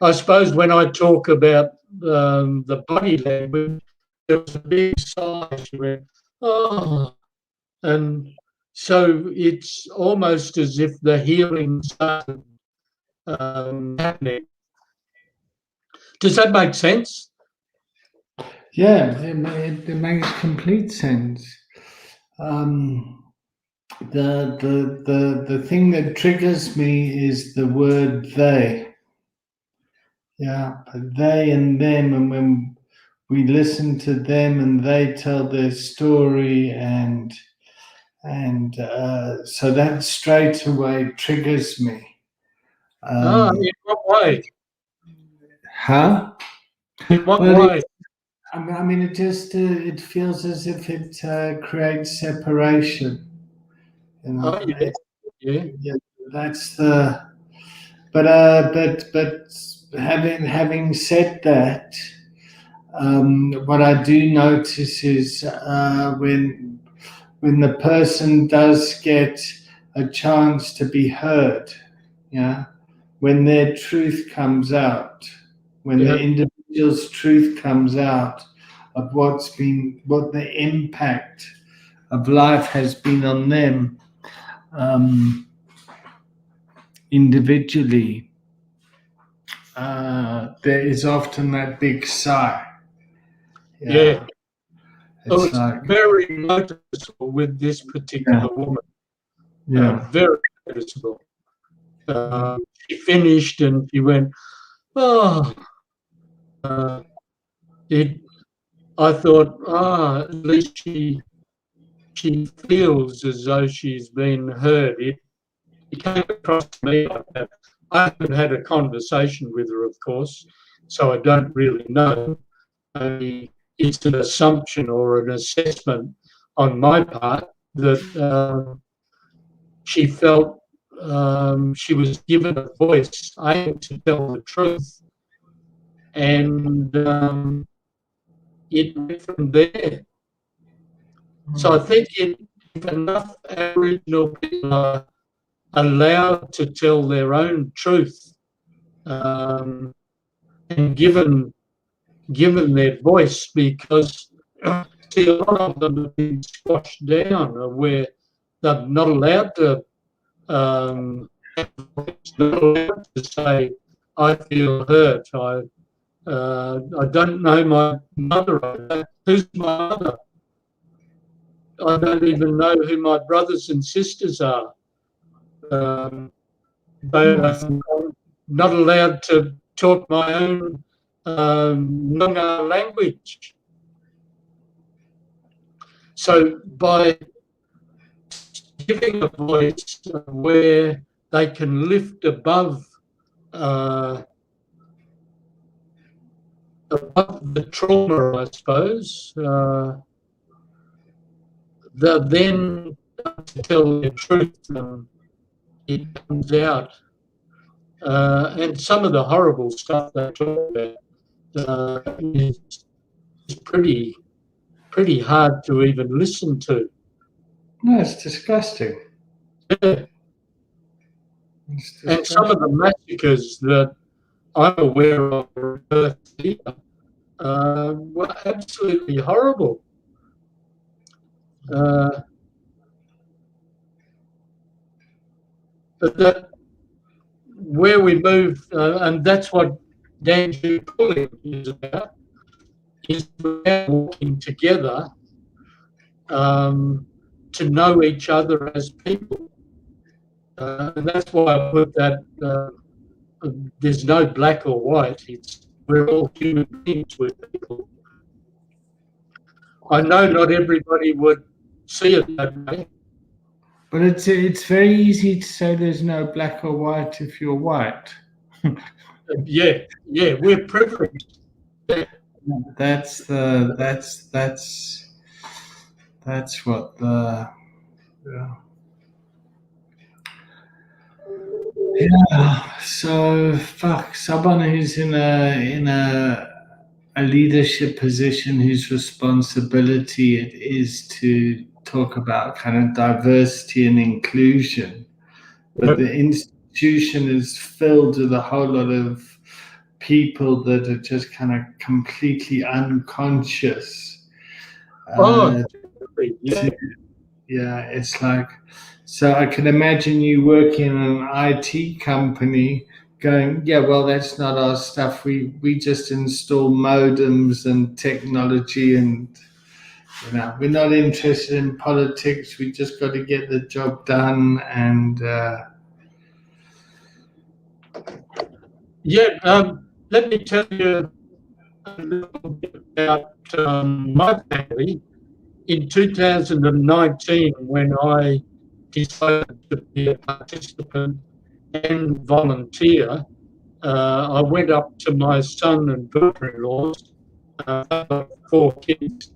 I suppose when I talk about the body language, there was a big sigh. She went, "Oh," and so it's almost as if the healing started happening. Does that make sense? Yeah, it makes complete sense. The thing that triggers me is the word they. Yeah, they and them, and when we listen to them and they tell their story, and so that straight away triggers me. In what way? Huh? In what Well, way? I mean, it just it feels as if it creates separation. You know, Yeah. yeah, that's the. But having said that, what I do notice is when the person does get a chance to be heard, yeah, when their truth comes out, when the Yeah. individual's truth comes out of what the impact of life has been on them individually, there is often that big sigh. Yeah. Oh, It's it's like, very noticeable with this particular woman. yeah, Very noticeable. She finished and she went, oh, I thought, at least she feels as though she's been heard. It came across to me like that. I haven't had a conversation with her, of course, so I don't really know. It's an assumption or an assessment on my part that she felt she was given a voice, aimed to tell the truth, and it went from there. So I think if enough Aboriginal people are allowed to tell their own truth and given their voice, because see, a lot of them have been squashed down where they're not allowed to not allowed to say, I feel hurt. I don't know my mother. Who's my mother? I don't even know who my brothers and sisters are. But I'm not allowed to talk my own Noongar language. So by giving a voice where they can lift above the trauma, I suppose, they're then to tell the truth, it comes out. And some of the horrible stuff they talk about is pretty hard to even listen to. no, it's disgusting. Yeah. And some of the massacres that I'm aware of were absolutely horrible. But that where we move, and that's what Danju Pulling is about, is about walking together to know each other as people. And that's why I put that there's no black or white. We're all human beings with people. I know not everybody would see it that way. But it's very easy to say there's no black or white if you're white. Yeah, we're privileged. Yeah. That's what the yeah. So someone who's in a leadership position whose responsibility it is to talk about kind of diversity and inclusion, but the institution is filled with a whole lot of people that are just kind of completely unconscious. Yeah, it's like, so I can imagine you working in an IT company going, yeah, well, that's not our stuff. We just install modems and technology, and we're not interested in politics. We just got to get the job done. And let me tell you a little bit about my family. In 2019, when I decided to be a participant and volunteer, I went up to my son and daughter-in-laws, 4 kids,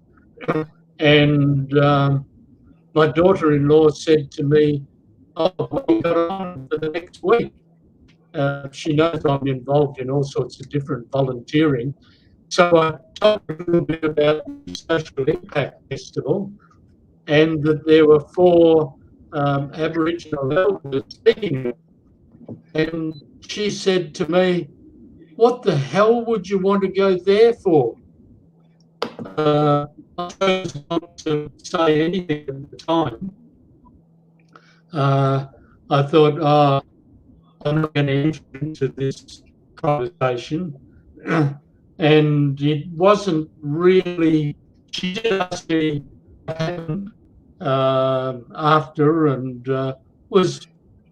and my daughter-in-law said to me, "Oh, what have you got on for the next week?" She knows I'm involved in all sorts of different volunteering, So I talked a little bit about the Social Impact Festival, and that there were 4 Aboriginal elders speaking. And she said to me, "What the hell would you want to go there for?" I chose not to say anything at the time. I thought, I'm not going to enter into this conversation. And it wasn't really, she did ask me what happened after, and was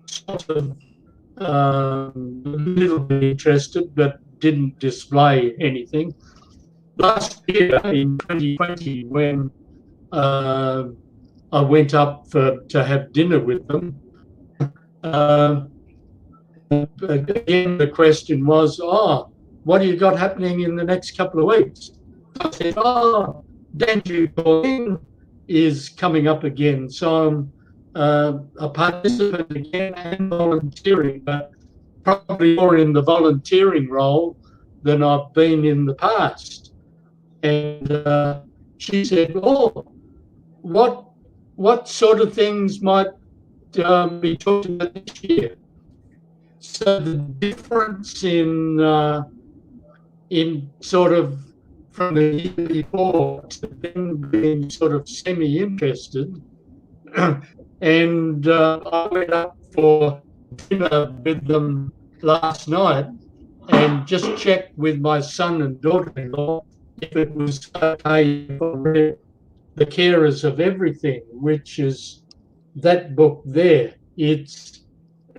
sort of a little bit interested, but didn't display anything. Last year in 2020, when I went up to have dinner with them, again, the question was, what do you got happening in the next couple of weeks? I said, Danju Pauline is coming up again. So I'm a participant again and volunteering, but probably more in the volunteering role than I've been in the past. And she said, what sort of things might be talked about this year? So the difference in sort of from the year before to them being sort of semi-interested, and I went up for dinner with them last night and just checked with my son and daughter-in-law if it was okay for The Carers of Everything, which is that book there. It's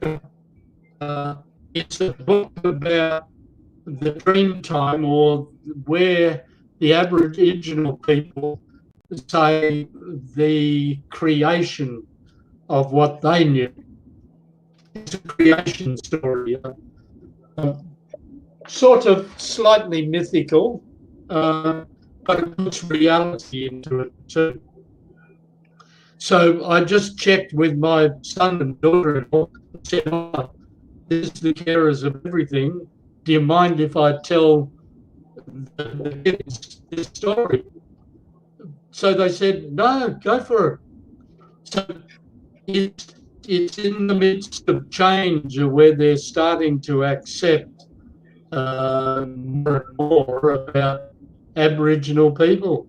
a book about the dream time, or where the Aboriginal people say the creation of what they knew. It's a creation story, sort of slightly mythical, but it puts reality into it too. So I just checked with my son and daughter-in-law and said, this is The Carers of Everything. Do you mind if I tell the kids this story? So they said, no, go for it. So it's in the midst of change where they're starting to accept more and more about Aboriginal people.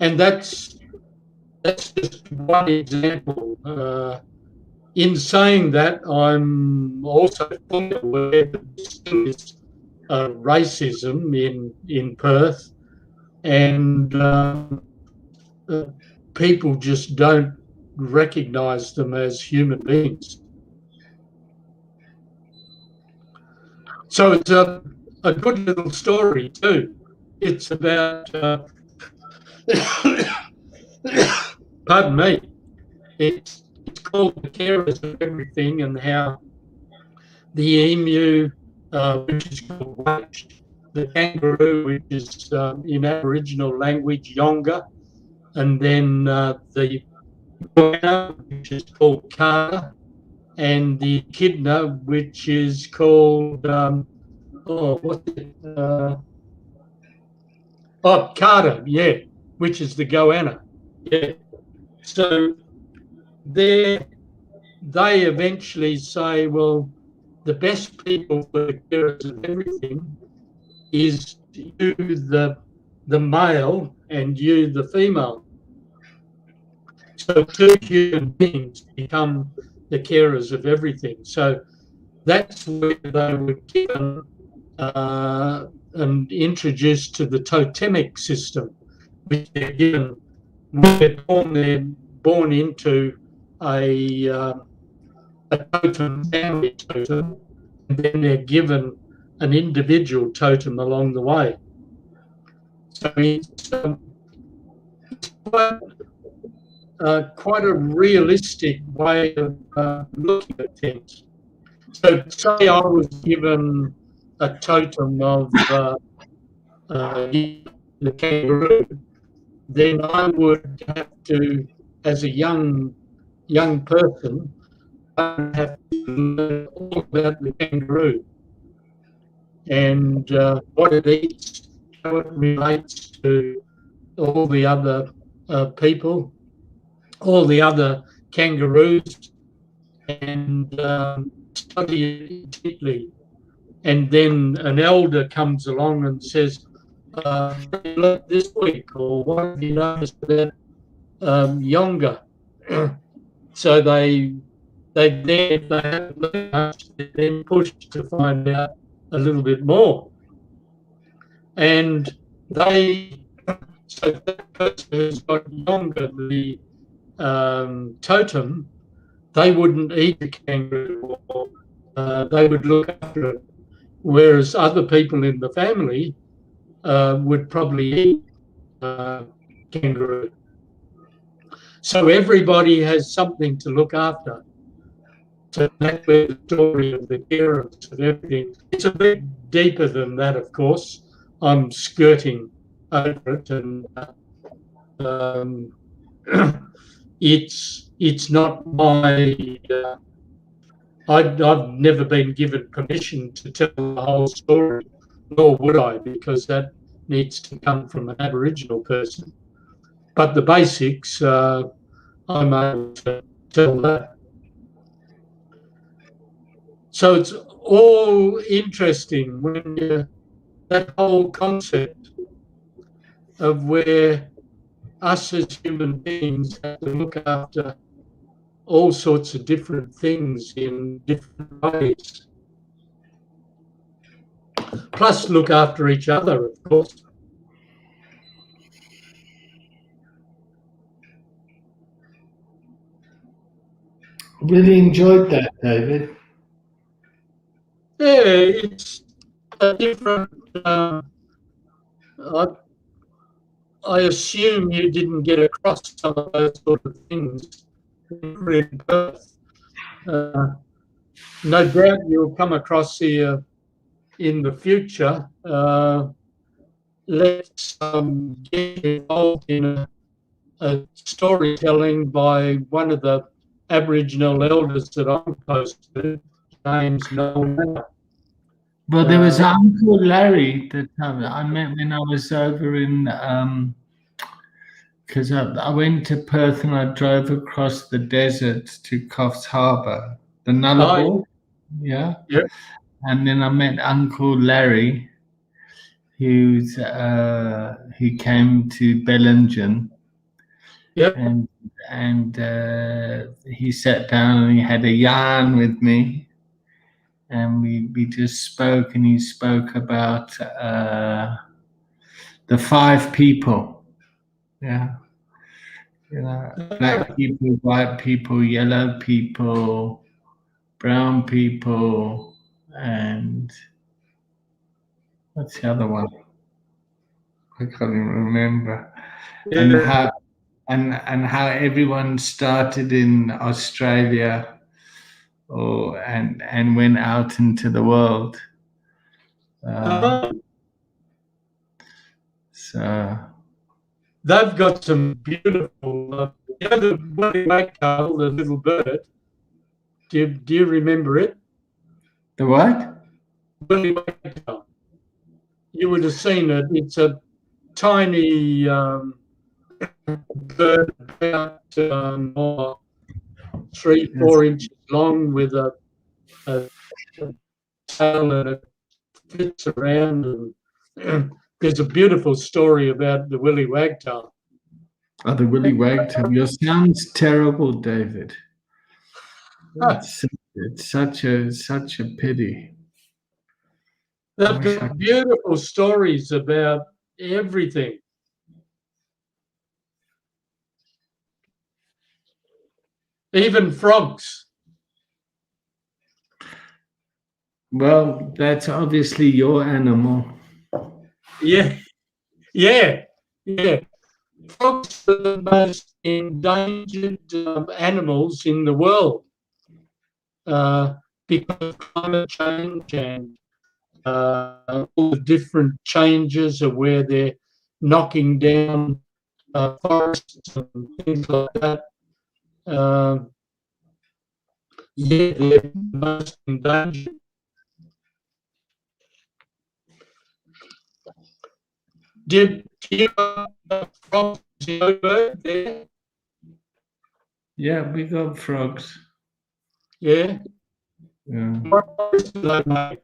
And that's just one example. In saying that, I'm also fully aware that there still is racism in Perth, and people just don't recognise them as human beings. So it's a good little story too. It's about, pardon me, it's called The Carers of Everything, and how the emu, which is called Wach, the kangaroo, which is in Aboriginal language, Yonga, and then the goanna, which is called Kata, and the echidna, which is called, Kata, yeah, which is the goanna. Yeah. So they eventually say, well, the best people for the Carers of Everything is you, the male, and you, the female. So 2 human beings become the Carers of Everything. So that's where they were given and introduced to the totemic system, which they're given when they're born into a totem, family totem, and then they're given an individual totem along the way. So it's quite a realistic way of looking at things. So say I was given a totem of the kangaroo, then I would have to, as a young person, have to learn all about the kangaroo and what it eats how it relates to all the other people, all the other kangaroos, and study it deeply. And then an elder comes along and says, this week, or what have you noticed about Yonga? So they haven't learned much, they're then pushed to find out a little bit more. And so that person who's got Yonga, the totem, they wouldn't eat a kangaroo, or they would look after it. Whereas other people in the family would probably eat kangaroo. So everybody has something to look after. So that's where the story of the parents and everything. It's a bit deeper than that, of course. I'm skirting over it, and it's not my. I've never been given permission to tell the whole story, nor would I, because that needs to come from an Aboriginal person. But the basics, I'm able to tell that. So it's all interesting when that whole concept of where us as human beings have to look after all sorts of different things in different ways. Plus look after each other, of course. Really enjoyed that, David. Yeah, it's a different. I assume you didn't get across some of those sort of things in Perth. No doubt you'll come across here in the future. Let's get involved in a storytelling by one of the Aboriginal elders that I'm close to, James Noel. Well, there was Uncle Larry that I met when I was over in, because I went to Perth and I drove across the desert to Coffs Harbour, the Nullarbor, yeah. Yep. And then I met Uncle Larry, who came to Bellingen. Yep. And he sat down and he had a yarn with me. And we just spoke, and he spoke about the 5 people. Yeah. You know, black people, white people, yellow people, brown people, and what's the other one? I can't even remember. Yeah. And how everyone started in Australia and went out into the world. So they've got some beautiful, the Willie Wagtail, the little bird. Do you remember it? The what? Willie Wagtail. You would have seen it. It's a tiny bird, about 3-4 inches long, with a tail, and it fits around. And there's a beautiful story about the Willie Wagtail. Oh, the Willie Wagtail. Your sound's terrible, David. It's such a pity. They've got beautiful stories about everything. Even frogs. Well, that's obviously your animal. Yeah. Frogs are the most endangered animals in the world because of climate change and all the different changes of where they're knocking down forests and things like that. They're the most endangered. Do you have frogs over there? Yeah, we got frogs. Yeah. Yeah. What noise do they make?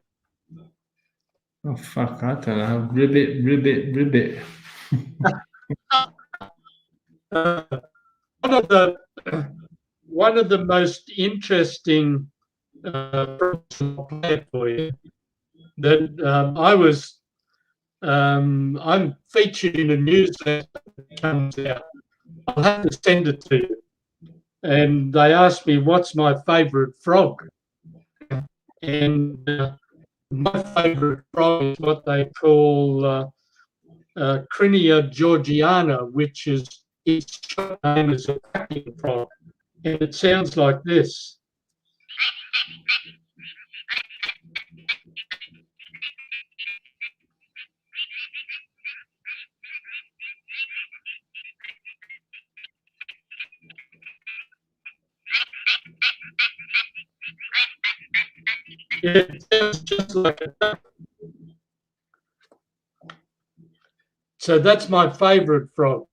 Oh fuck, I don't know. Ribbit, ribbit, ribbit. Uh, one of the one of the most interesting frogs I'll play it for you that I'm featured in a newsletter that comes out. I'll have to send it to you. And they asked me what's my favourite frog, and my favourite frog is what they call Crinia georgiana, which is its short name is a cracking frog, and it sounds like this. Yeah, it sounds just like a duck. So that's my favourite frog.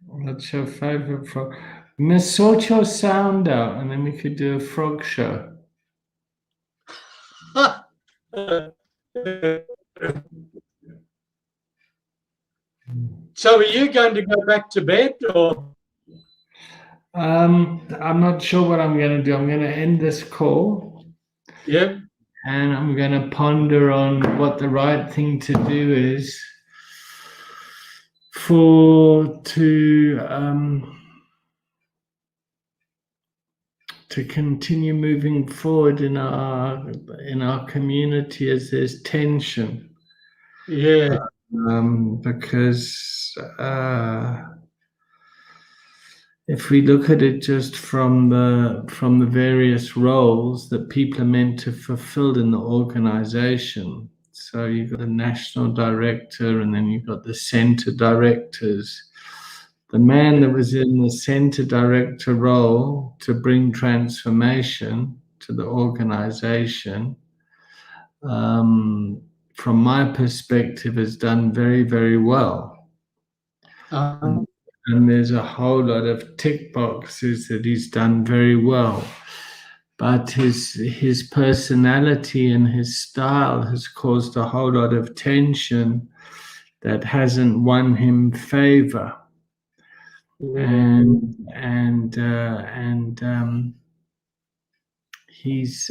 What's your favorite frog? Let's sort your sound out, and then we could do a frog show. So are you going to go back to bed, or? I'm not sure what I'm going to do. I'm going to end this call. Yeah. And I'm going to ponder on what the right thing to do is to continue moving forward in our community as there's tension. Yeah. Because if we look at it just from the various roles that people are meant to fulfill in the organization, so you've got the national director and then you've got the center directors. The man that was in the center director role to bring transformation to the organization, from my perspective, has done very, very well. And there's a whole lot of tick boxes that he's done very well. But his personality and his style has caused a whole lot of tension that hasn't won him favor. And he's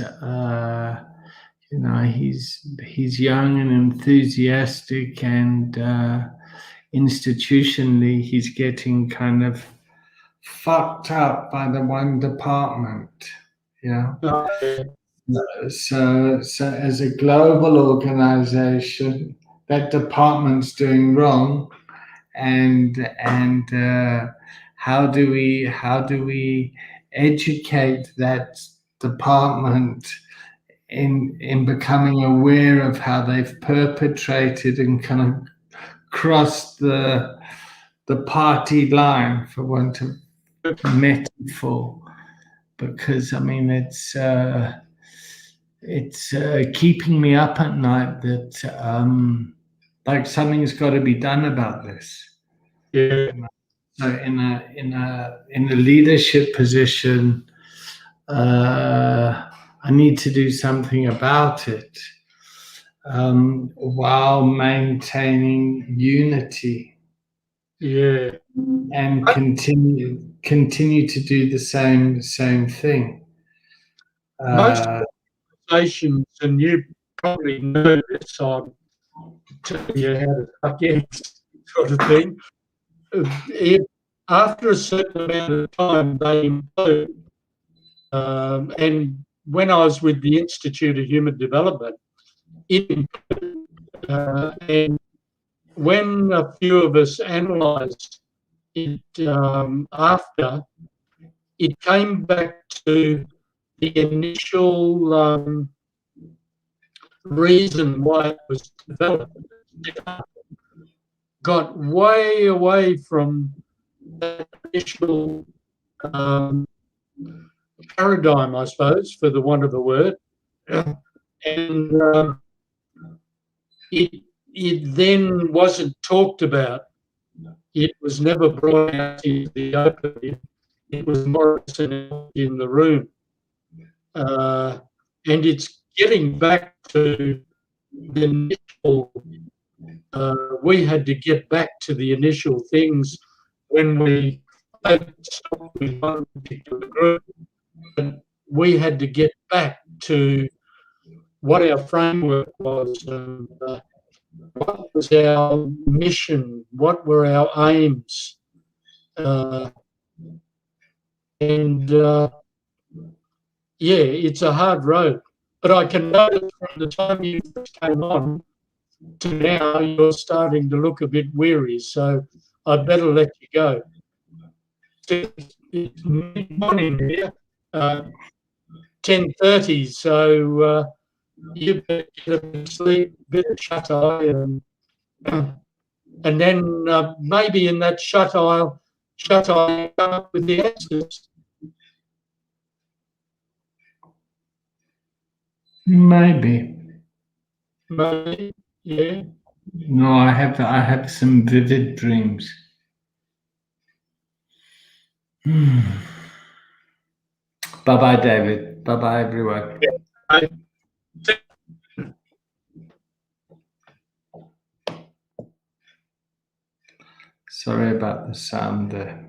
he's young and enthusiastic, and institutionally he's getting kind of fucked up by the one department. So as a global organization, that department's doing wrong, and how do we educate that department in becoming aware of how they've perpetrated and kind of crossed the party line, for want of metaphor? Because I mean, it's keeping me up at night that like something's got to be done about this. Yeah. So in a leadership position, I need to do something about it, while maintaining unity. Yeah. And continue to do the same thing. Most organizations, and you probably know this, I'm telling you how to suck eggs, sort of thing. After a certain amount of time, they implode. And when I was with the Institute of Human Development, it imploded. And when a few of us analysed it after, it came back to the initial reason why it was developed. It got way away from that initial paradigm, I suppose, for the want of a word, and it it then wasn't talked about. It was never brought out into the open. It was Morrison in the room. And it's getting back to the initial, we had to get back to the initial things when we stopped with one particular group. And we had to get back to what our framework was, and what was our mission, what were our aims. Yeah, it's a hard road. But I can notice from the time you first came on to now, you're starting to look a bit weary, so I'd better let you go. It's morning here, 10:30, so you better get a bit of sleep, a bit of shut-eye, and then maybe in that shut-eye, come up with the answers. Maybe. Maybe, yeah. No, I have some vivid dreams. Bye-bye, David. Bye-bye, everyone. Bye. Sorry about the sound there.